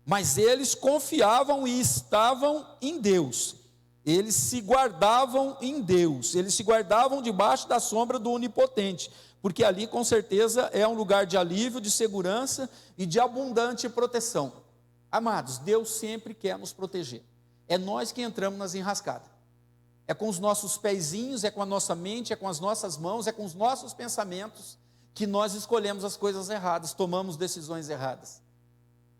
Mas eles confiavam e estavam em Deus. Eles se guardavam em Deus, eles se guardavam debaixo da sombra do Onipotente, porque ali com certeza é um lugar de alívio, de segurança e de abundante proteção. Amados, Deus sempre quer nos proteger, é nós que entramos nas enrascadas, é com os nossos pezinhos, é com a nossa mente, é com as nossas mãos, é com os nossos pensamentos, que nós escolhemos as coisas erradas, tomamos decisões erradas,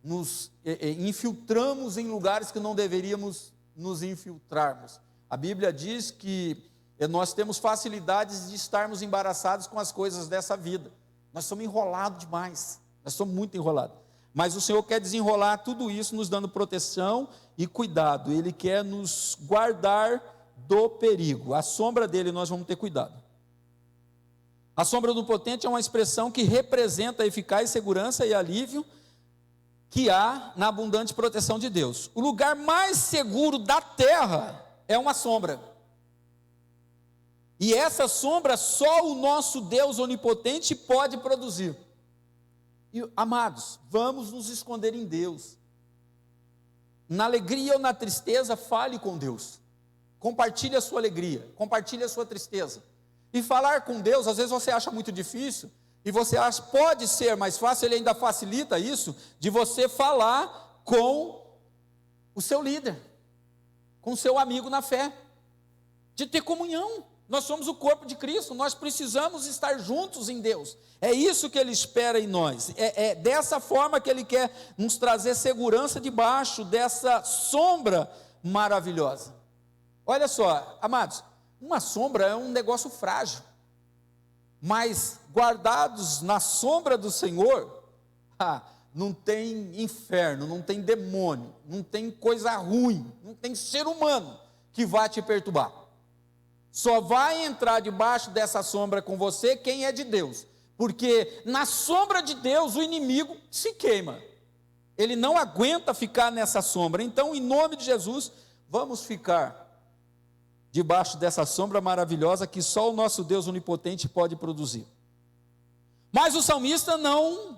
nos infiltramos em lugares que não deveríamos nos infiltrarmos. A Bíblia diz que nós temos facilidades de estarmos embaraçados com as coisas dessa vida. Nós somos enrolados demais, nós somos muito enrolados. Mas o Senhor quer desenrolar tudo isso, nos dando proteção e cuidado. Ele quer nos guardar do perigo. A sombra dele nós vamos ter cuidado. A sombra do Onipotente é uma expressão que representa a eficaz segurança e alívio que há na abundante proteção de Deus. O lugar mais seguro da terra é uma sombra. E essa sombra só o nosso Deus onipotente pode produzir. E, amados, vamos nos esconder em Deus. Na alegria ou na tristeza, fale com Deus. Compartilhe a sua alegria, compartilhe a sua tristeza. E falar com Deus, às vezes você acha muito difícil, e você acha, pode ser mais fácil, ele ainda facilita isso, de você falar com o seu líder, com o seu amigo na fé, de ter comunhão. Nós somos o corpo de Cristo, nós precisamos estar juntos em Deus. É isso que Ele espera em nós, é dessa forma que Ele quer nos trazer segurança debaixo dessa sombra maravilhosa. Olha só, amados, uma sombra é um negócio frágil, mas guardados na sombra do Senhor, não tem inferno, não tem demônio, não tem coisa ruim, não tem ser humano que vai te perturbar. Só vai entrar debaixo dessa sombra com você quem é de Deus, porque na sombra de Deus o inimigo se queima, ele não aguenta ficar nessa sombra. Então, em nome de Jesus, vamos ficar debaixo dessa sombra maravilhosa que só o nosso Deus onipotente pode produzir. Mas o salmista não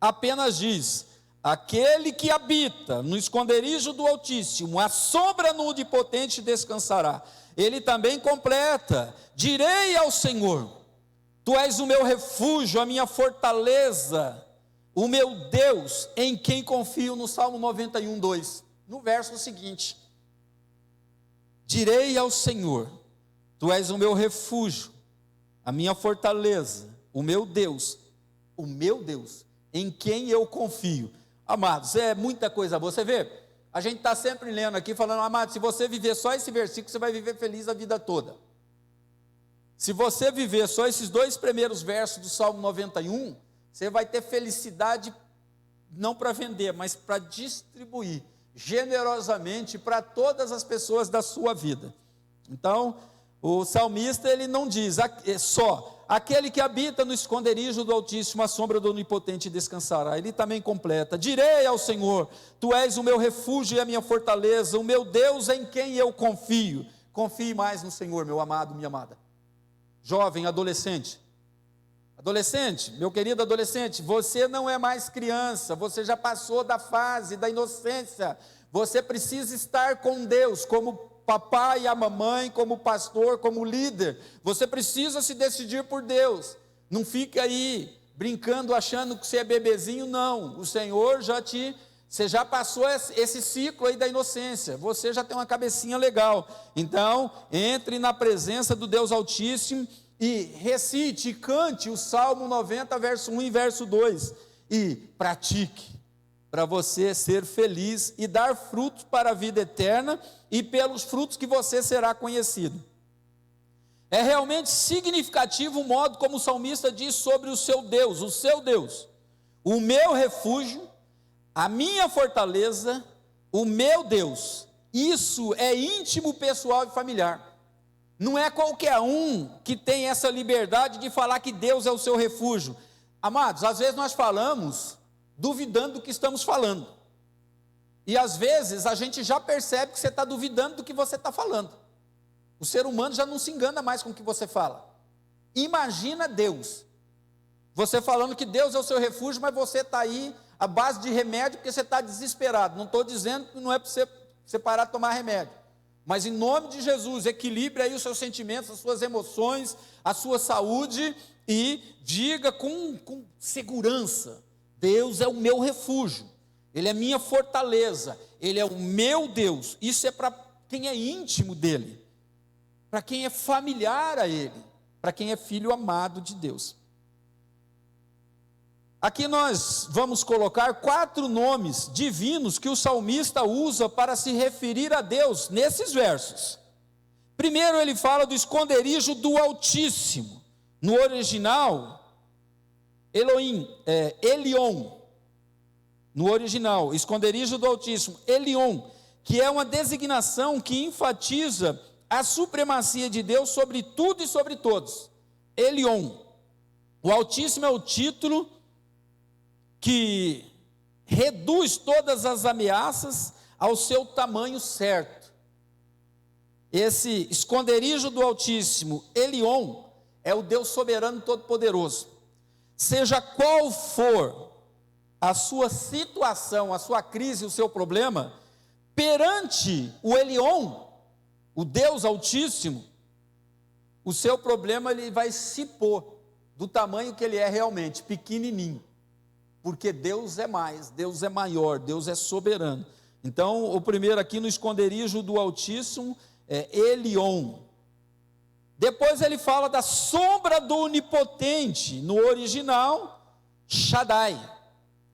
apenas diz: aquele que habita no esconderijo do Altíssimo, a sombra no Onipotente descansará. Ele também completa: direi ao Senhor, tu és o meu refúgio, a minha fortaleza, o meu Deus, em quem confio, no Salmo 91, 2, no verso seguinte. Direi ao Senhor, tu és o meu refúgio, a minha fortaleza, o meu Deus, em quem eu confio. Amados, é muita coisa. Você vê, a gente está sempre lendo aqui, falando: amados, se você viver só esse versículo, você vai viver feliz a vida toda. Se você viver só esses 2 primeiros versos do Salmo 91, você vai ter felicidade, não para vender, mas para distribuir generosamente para todas as pessoas da sua vida. Então, o salmista, ele não diz só: aquele que habita no esconderijo do Altíssimo, a sombra do Onipotente descansará. Ele também completa: direi ao Senhor, tu és o meu refúgio e a minha fortaleza, o meu Deus em quem eu confio. Confie mais no Senhor, meu amado, minha amada. Jovem, adolescente, meu querido adolescente, você não é mais criança, você já passou da fase da inocência. Você precisa estar com Deus, como papai e a mamãe, como pastor, como líder. Você precisa se decidir por Deus. Não fica aí brincando, achando que você é bebezinho, não. O Senhor você já passou esse ciclo aí da inocência, você já tem uma cabecinha legal. Então, entre na presença do Deus Altíssimo e recite e cante o Salmo 90, verso 1 e verso 2, e pratique, para você ser feliz e dar frutos para a vida eterna, e pelos frutos que você será conhecido. É realmente significativo o modo como o salmista diz sobre o seu Deus, o meu refúgio, a minha fortaleza, o meu Deus. Isso é íntimo, pessoal e familiar. Não é qualquer um que tem essa liberdade de falar que Deus é o seu refúgio. Amados, às vezes nós falamos duvidando do que estamos falando. E às vezes a gente já percebe que você está duvidando do que você está falando. O ser humano já não se engana mais com o que você fala. Imagina Deus. Você falando que Deus é o seu refúgio, mas você está aí à base de remédio porque você está desesperado. Não estou dizendo que não é para você parar de tomar remédio. Mas em nome de Jesus, equilibre aí os seus sentimentos, as suas emoções, a sua saúde e diga com segurança: Deus é o meu refúgio, Ele é minha fortaleza, Ele é o meu Deus. Isso é para quem é íntimo dEle, para quem é familiar a Ele, para quem é filho amado de Deus. Aqui nós vamos colocar 4 nomes divinos que o salmista usa para se referir a Deus nesses versos. Primeiro ele fala do esconderijo do Altíssimo. No original, Elion. No original, esconderijo do Altíssimo, Elion, que é uma designação que enfatiza a supremacia de Deus sobre tudo e sobre todos. Elion. O Altíssimo é o título que reduz todas as ameaças ao seu tamanho certo. Esse esconderijo do Altíssimo, Elion, é o Deus soberano todo-poderoso. Seja qual for a sua situação, a sua crise, o seu problema, perante o Elion, o Deus Altíssimo, o seu problema ele vai se pôr do tamanho que ele é realmente, pequenininho. Porque Deus é mais, Deus é maior, Deus é soberano. Então, o primeiro aqui no esconderijo do Altíssimo é Elion. Depois ele fala da sombra do Onipotente, no original, Shaddai,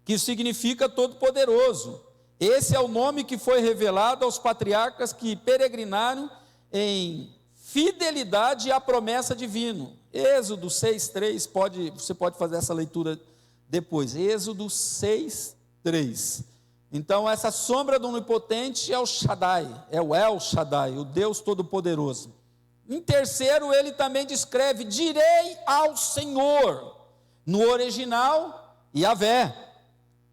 que significa Todo-Poderoso. Esse é o nome que foi revelado aos patriarcas que peregrinaram em fidelidade à promessa divina. Êxodo 6:3, você pode fazer essa leitura depois, Êxodo 6:3. Então essa sombra do Onipotente é o Shaddai, é o El Shaddai, o Deus Todo-Poderoso. Em terceiro ele também descreve: direi ao Senhor, no original, Yahvé,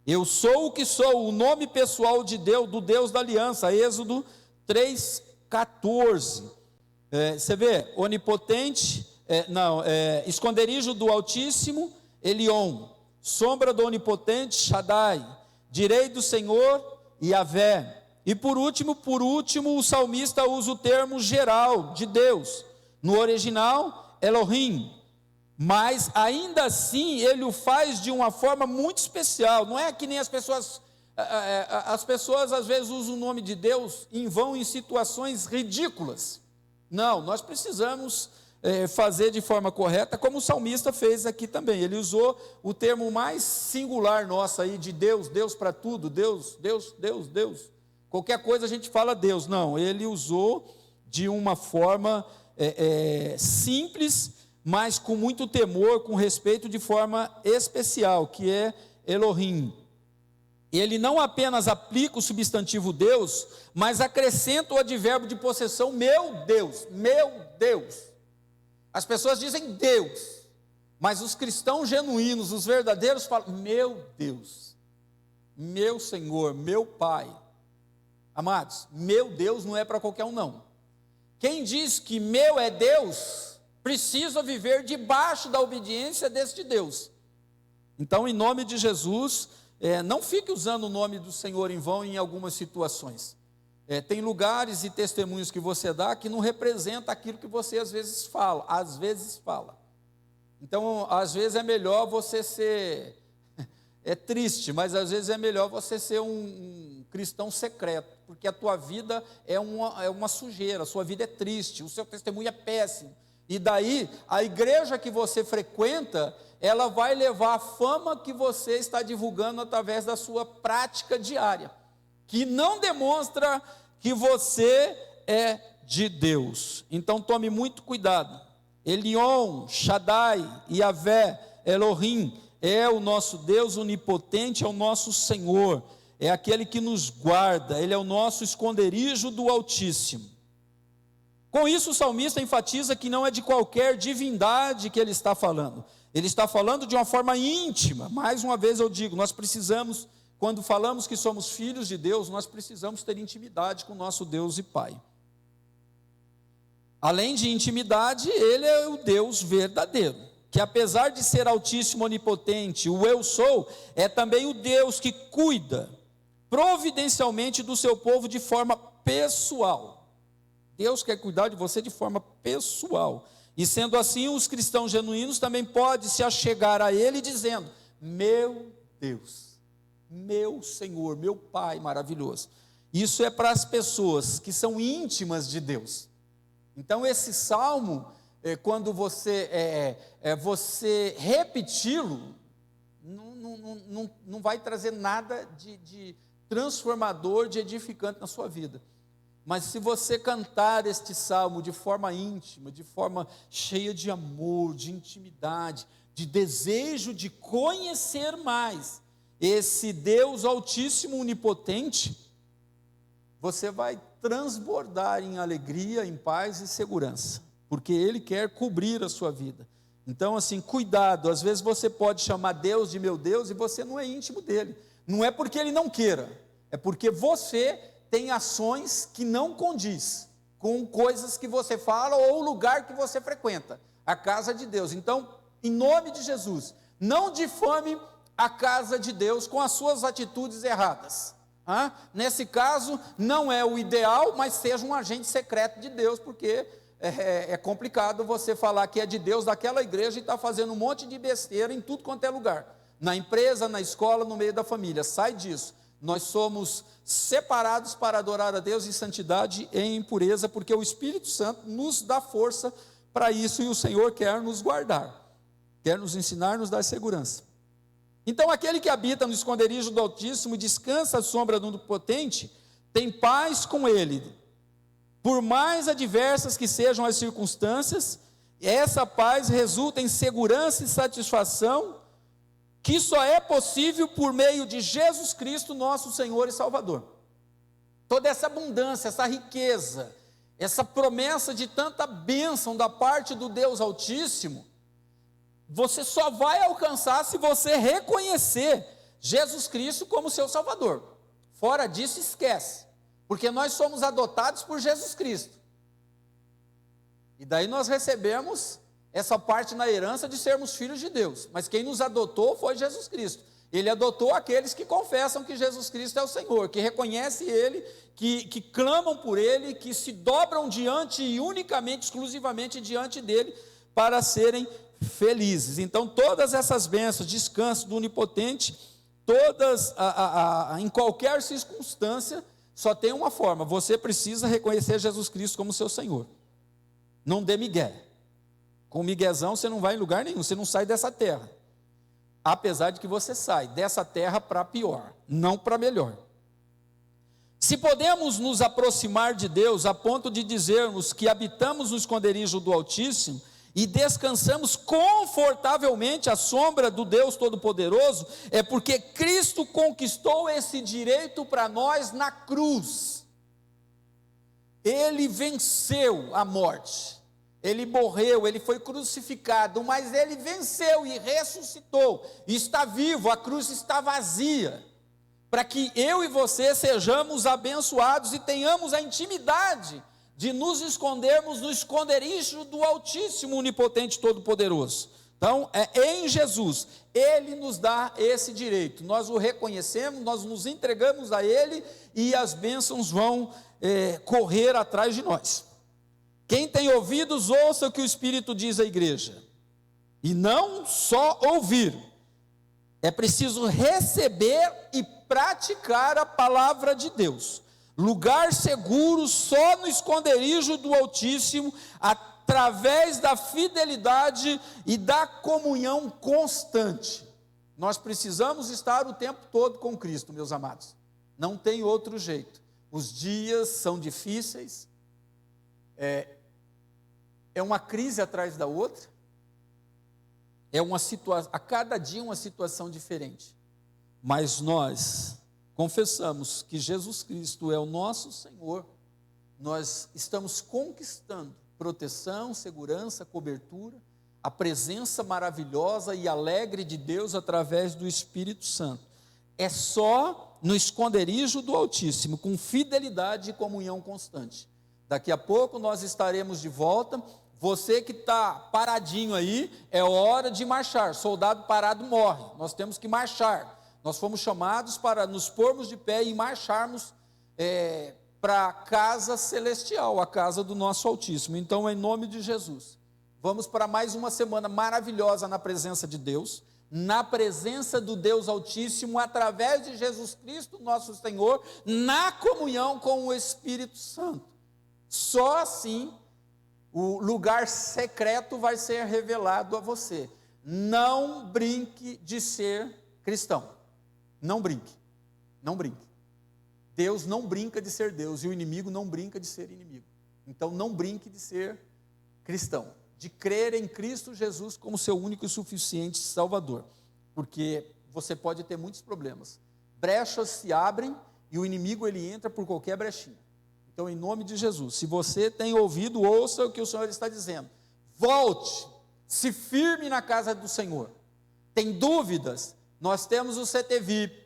eu sou o que sou, o nome pessoal de Deus, do Deus da aliança, Êxodo 3:14. Você vê, onipotente, esconderijo do Altíssimo, Elion, sombra do Onipotente, Shaddai, direi do Senhor, Yahvé. E por último, o salmista usa o termo geral de Deus, no original, Elohim, mas ainda assim ele o faz de uma forma muito especial. Não é que nem as pessoas às vezes usam o nome de Deus em vão em situações ridículas. Não, nós precisamos fazer de forma correta, como o salmista fez aqui também. Ele usou o termo mais singular nosso aí de Deus, Deus para tudo, Deus, Deus, Deus, Deus. Qualquer coisa a gente fala Deus. Não, ele usou de uma forma simples, mas com muito temor, com respeito, de forma especial, que é Elohim. Ele não apenas aplica o substantivo Deus, mas acrescenta o advérbio de possessão, meu Deus, meu Deus. As pessoas dizem Deus, mas os cristãos genuínos, os verdadeiros, falam meu Deus, meu Senhor, meu Pai. Amados, meu Deus não é para qualquer um não. Quem diz que meu é Deus, precisa viver debaixo da obediência deste Deus. Então, em nome de Jesus, não fique usando o nome do Senhor em vão em algumas situações. Tem lugares e testemunhos que você dá que não representa aquilo que você às vezes fala. Então, às vezes é melhor você ser, é triste, mas às vezes é melhor você ser um cristão secreto, porque a tua vida é uma sujeira, a sua vida é triste, o seu testemunho é péssimo. E daí, a igreja que você frequenta, ela vai levar a fama que você está divulgando através da sua prática diária, que não demonstra que você é de Deus. Então tome muito cuidado. Elion, Shaddai, Yahvé, Elohim, é o nosso Deus onipotente, é o nosso Senhor, é aquele que nos guarda, Ele é o nosso esconderijo do Altíssimo. Com isso o salmista enfatiza que não é de qualquer divindade que ele está falando, ele está falando de uma forma íntima. Mais uma vez eu digo, nós precisamos, quando falamos que somos filhos de Deus, nós precisamos ter intimidade com o nosso Deus e Pai. Além de intimidade, Ele é o Deus verdadeiro, que apesar de ser altíssimo, onipotente, o eu sou, é também o Deus que cuida providencialmente do seu povo de forma pessoal. Deus quer cuidar de você de forma pessoal. E sendo assim, os cristãos genuínos também podem se achegar a Ele dizendo: meu Deus, meu Senhor, meu Pai maravilhoso. Isso é para as pessoas que são íntimas de Deus. Então esse salmo, quando você repeti-lo, não vai trazer nada de transformador, de edificante na sua vida. Mas se você cantar este salmo de forma íntima, de forma cheia de amor, de intimidade, de desejo de conhecer mais esse Deus altíssimo, onipotente, você vai transbordar em alegria, em paz e segurança, porque Ele quer cobrir a sua vida. Então, assim, cuidado, às vezes você pode chamar Deus de meu Deus e você não é íntimo dEle. Não é porque Ele não queira, é porque você tem ações que não condiz com coisas que você fala ou o lugar que você frequenta, a casa de Deus. Então, em nome de Jesus, não difame a casa de Deus com as suas atitudes erradas. Nesse caso, não é o ideal, mas seja um agente secreto de Deus, porque é complicado você falar que é de Deus daquela igreja e está fazendo um monte de besteira em tudo quanto é lugar, na empresa, na escola, no meio da família. Sai disso. Nós somos separados para adorar a Deus em santidade e em pureza, porque o Espírito Santo nos dá força para isso, e o Senhor quer nos guardar, quer nos ensinar, nos dar segurança. Então aquele que habita no esconderijo do Altíssimo, descansa à sombra do Onipotente, tem paz com Ele. Por mais adversas que sejam as circunstâncias, essa paz resulta em segurança e satisfação, que só é possível por meio de Jesus Cristo, nosso Senhor e Salvador. Toda essa abundância, essa riqueza, essa promessa de tanta bênção da parte do Deus Altíssimo, você só vai alcançar se você reconhecer Jesus Cristo como seu Salvador. Fora disso, esquece, porque nós somos adotados por Jesus Cristo, e daí nós recebemos essa parte na herança de sermos filhos de Deus, mas quem nos adotou foi Jesus Cristo. Ele adotou aqueles que confessam que Jesus Cristo é o Senhor, que reconhecem Ele, que clamam por Ele, que se dobram diante e unicamente, exclusivamente diante dEle, para serem felizes. Então todas essas bênçãos, descanso do Onipotente, todas, em qualquer circunstância, só tem uma forma: você precisa reconhecer Jesus Cristo como seu Senhor. Não dê migué. Com miguezão você não vai em lugar nenhum, você não sai dessa terra. Apesar de que você sai dessa terra para pior, não para melhor. Se podemos nos aproximar de Deus a ponto de dizermos que habitamos no esconderijo do Altíssimo e descansamos confortavelmente à sombra do Deus Todo-Poderoso, é porque Cristo conquistou esse direito para nós na cruz. Ele venceu a morte. Ele morreu, ele foi crucificado, mas ele venceu e ressuscitou, e está vivo, a cruz está vazia, para que eu e você sejamos abençoados e tenhamos a intimidade de nos escondermos no esconderijo do Altíssimo, Onipotente, Todo-Poderoso. Então, em Jesus, Ele nos dá esse direito, nós o reconhecemos, nós nos entregamos a Ele, e as bênçãos vão correr atrás de nós. Quem tem ouvidos, ouça o que o Espírito diz à igreja. E não só ouvir, é preciso receber e praticar a palavra de Deus. Lugar seguro só no esconderijo do Altíssimo, através da fidelidade e da comunhão constante. Nós precisamos estar o tempo todo com Cristo, meus amados. Não tem outro jeito. Os dias são difíceis, é uma crise atrás da outra, a cada dia uma situação diferente. Mas nós confessamos que Jesus Cristo é o nosso Senhor. Nós estamos conquistando proteção, segurança, cobertura, a presença maravilhosa e alegre de Deus através do Espírito Santo. É só no esconderijo do Altíssimo, com fidelidade e comunhão constante. Daqui a pouco nós estaremos de volta. Você que está paradinho aí, é hora de marchar. Soldado parado morre, nós temos que marchar. Nós fomos chamados para nos pormos de pé e marcharmos para a casa celestial, a casa do nosso Altíssimo. Então, em nome de Jesus, vamos para mais uma semana maravilhosa na presença de Deus, na presença do Deus Altíssimo, através de Jesus Cristo, nosso Senhor, na comunhão com o Espírito Santo. Só assim o lugar secreto vai ser revelado a você. Não brinque de ser cristão. Não brinque. Não brinque. Deus não brinca de ser Deus e o inimigo não brinca de ser inimigo. Então não brinque de ser cristão, de crer em Cristo Jesus como seu único e suficiente Salvador, porque você pode ter muitos problemas. Brechas se abrem e o inimigo ele entra por qualquer brechinha. Então, em nome de Jesus, se você tem ouvido, ouça o que o Senhor está dizendo. Volte, se firme na casa do Senhor. Tem dúvidas? Nós temos o CTVIP,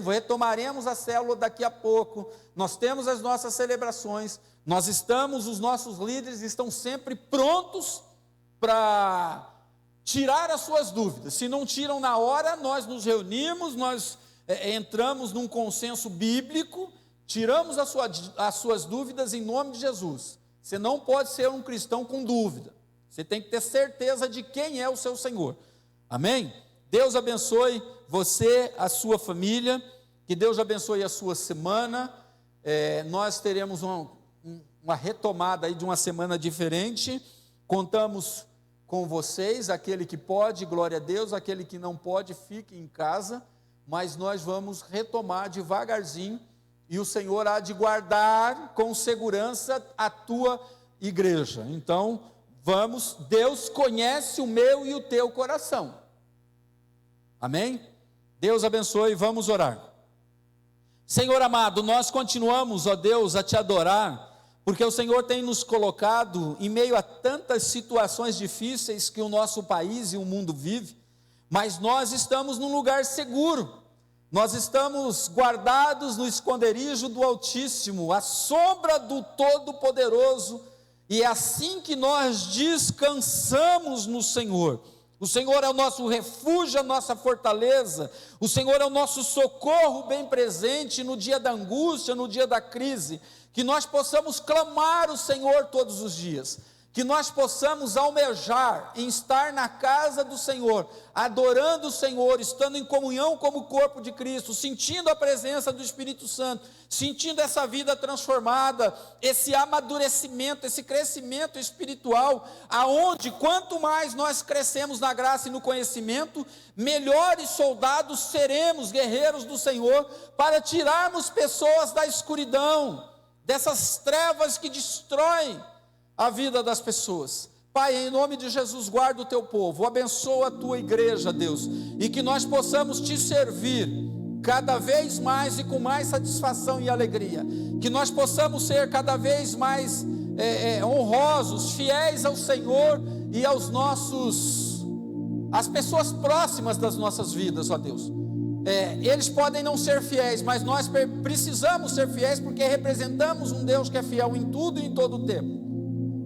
retomaremos a célula daqui a pouco. Nós temos as nossas celebrações. Os nossos líderes estão sempre prontos para tirar as suas dúvidas. Se não tiram na hora, nós nos reunimos, nós entramos num consenso bíblico, tiramos as suas dúvidas em nome de Jesus. Você não pode ser um cristão com dúvida. Você tem que ter certeza de quem é o seu Senhor. Amém? Deus abençoe você, a sua família, que Deus abençoe a sua semana. Nós teremos uma retomada aí de uma semana diferente. Contamos com vocês, aquele que pode, glória a Deus, aquele que não pode, fique em casa, mas nós vamos retomar devagarzinho, e o Senhor há de guardar com segurança a tua igreja. Então, vamos, Deus conhece o meu e o teu coração. Amém? Deus abençoe, vamos orar. Senhor amado, nós continuamos, ó Deus, a te adorar, porque o Senhor tem nos colocado em meio a tantas situações difíceis que o nosso país e o mundo vive, mas nós estamos num lugar seguro. Nós estamos guardados no esconderijo do Altíssimo, à sombra do Todo-Poderoso, e é assim que nós descansamos no Senhor. O Senhor é o nosso refúgio, a nossa fortaleza. O Senhor é o nosso socorro bem presente no dia da angústia, no dia da crise. Que nós possamos clamar o Senhor todos os dias. Que nós possamos almejar em estar na casa do Senhor, adorando o Senhor, estando em comunhão como o corpo de Cristo, sentindo a presença do Espírito Santo, sentindo essa vida transformada, esse amadurecimento, esse crescimento espiritual, aonde quanto mais nós crescemos na graça e no conhecimento, melhores soldados seremos, guerreiros do Senhor, para tirarmos pessoas da escuridão, dessas trevas que destroem a vida das pessoas. Pai, em nome de Jesus, guarda o teu povo, abençoa a tua igreja, Deus, e que nós possamos te servir cada vez mais e com mais satisfação e alegria, que nós possamos ser cada vez mais honrosos, fiéis ao Senhor e às pessoas próximas das nossas vidas, ó Deus. Eles podem não ser fiéis, mas nós precisamos ser fiéis, porque representamos um Deus que é fiel em tudo e em todo o tempo.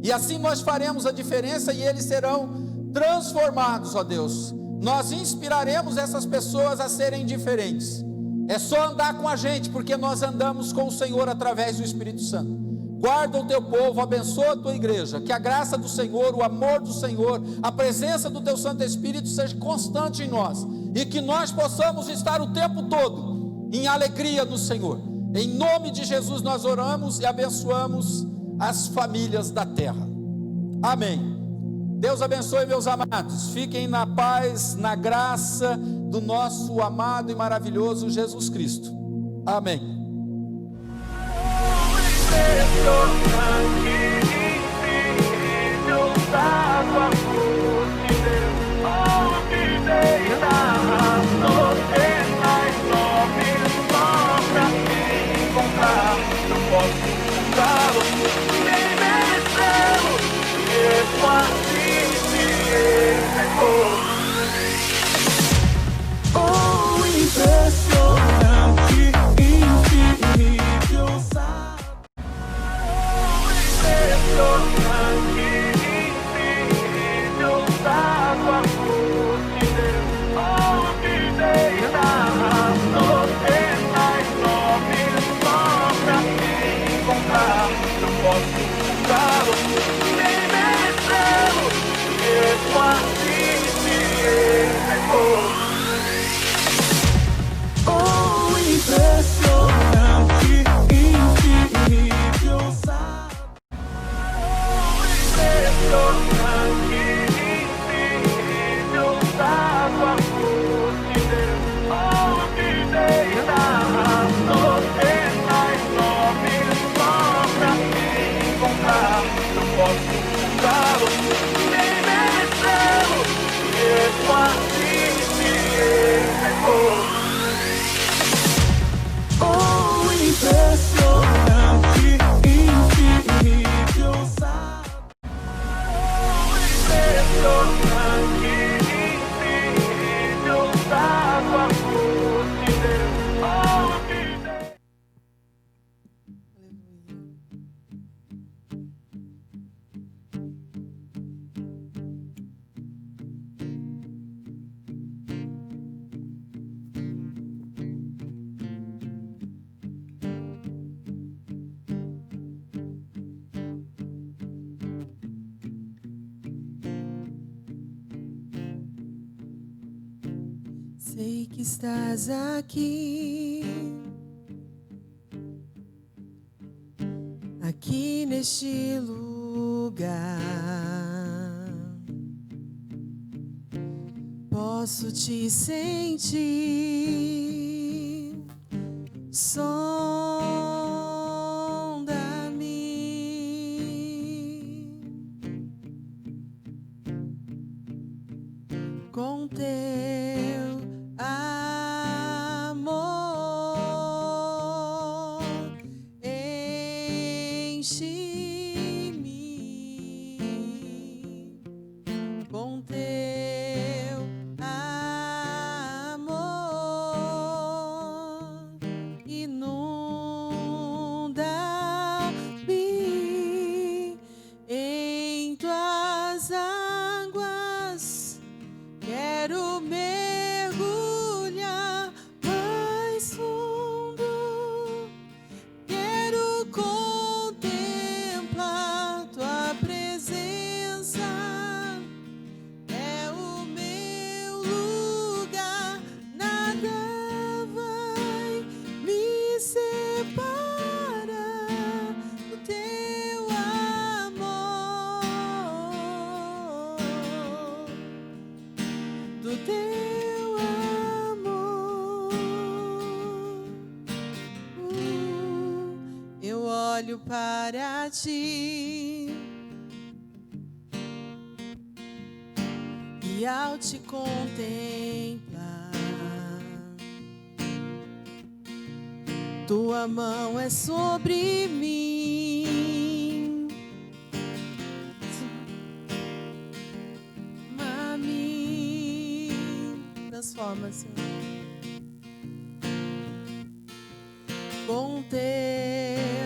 E assim nós faremos a diferença e eles serão transformados, ó Deus. Nós inspiraremos essas pessoas a serem diferentes. É só andar com a gente, porque nós andamos com o Senhor através do Espírito Santo. Guarda o teu povo, abençoa a tua igreja. Que a graça do Senhor, o amor do Senhor, a presença do teu Santo Espírito seja constante em nós. E que nós possamos estar o tempo todo em alegria no Senhor. Em nome de Jesus nós oramos e abençoamos as famílias da terra. Amém. Deus abençoe, meus amados. Fiquem na paz, na graça do nosso amado e maravilhoso Jesus Cristo. Amém. Da tua força, Deus. Sei que estás aqui, aqui neste lugar. Posso te sentir, sonda-me com teu amor, enche-me com teu amor, inunda-me em tuas águas. Quero mergulhar mais fundo, quero contemplar tua presença. É o meu lugar, nada vai me separar do teu amor, do teu amor. Eu olho para ti e ao te contemplar, tua mão é sobre mim. Mami, transforma, Senhor, com teu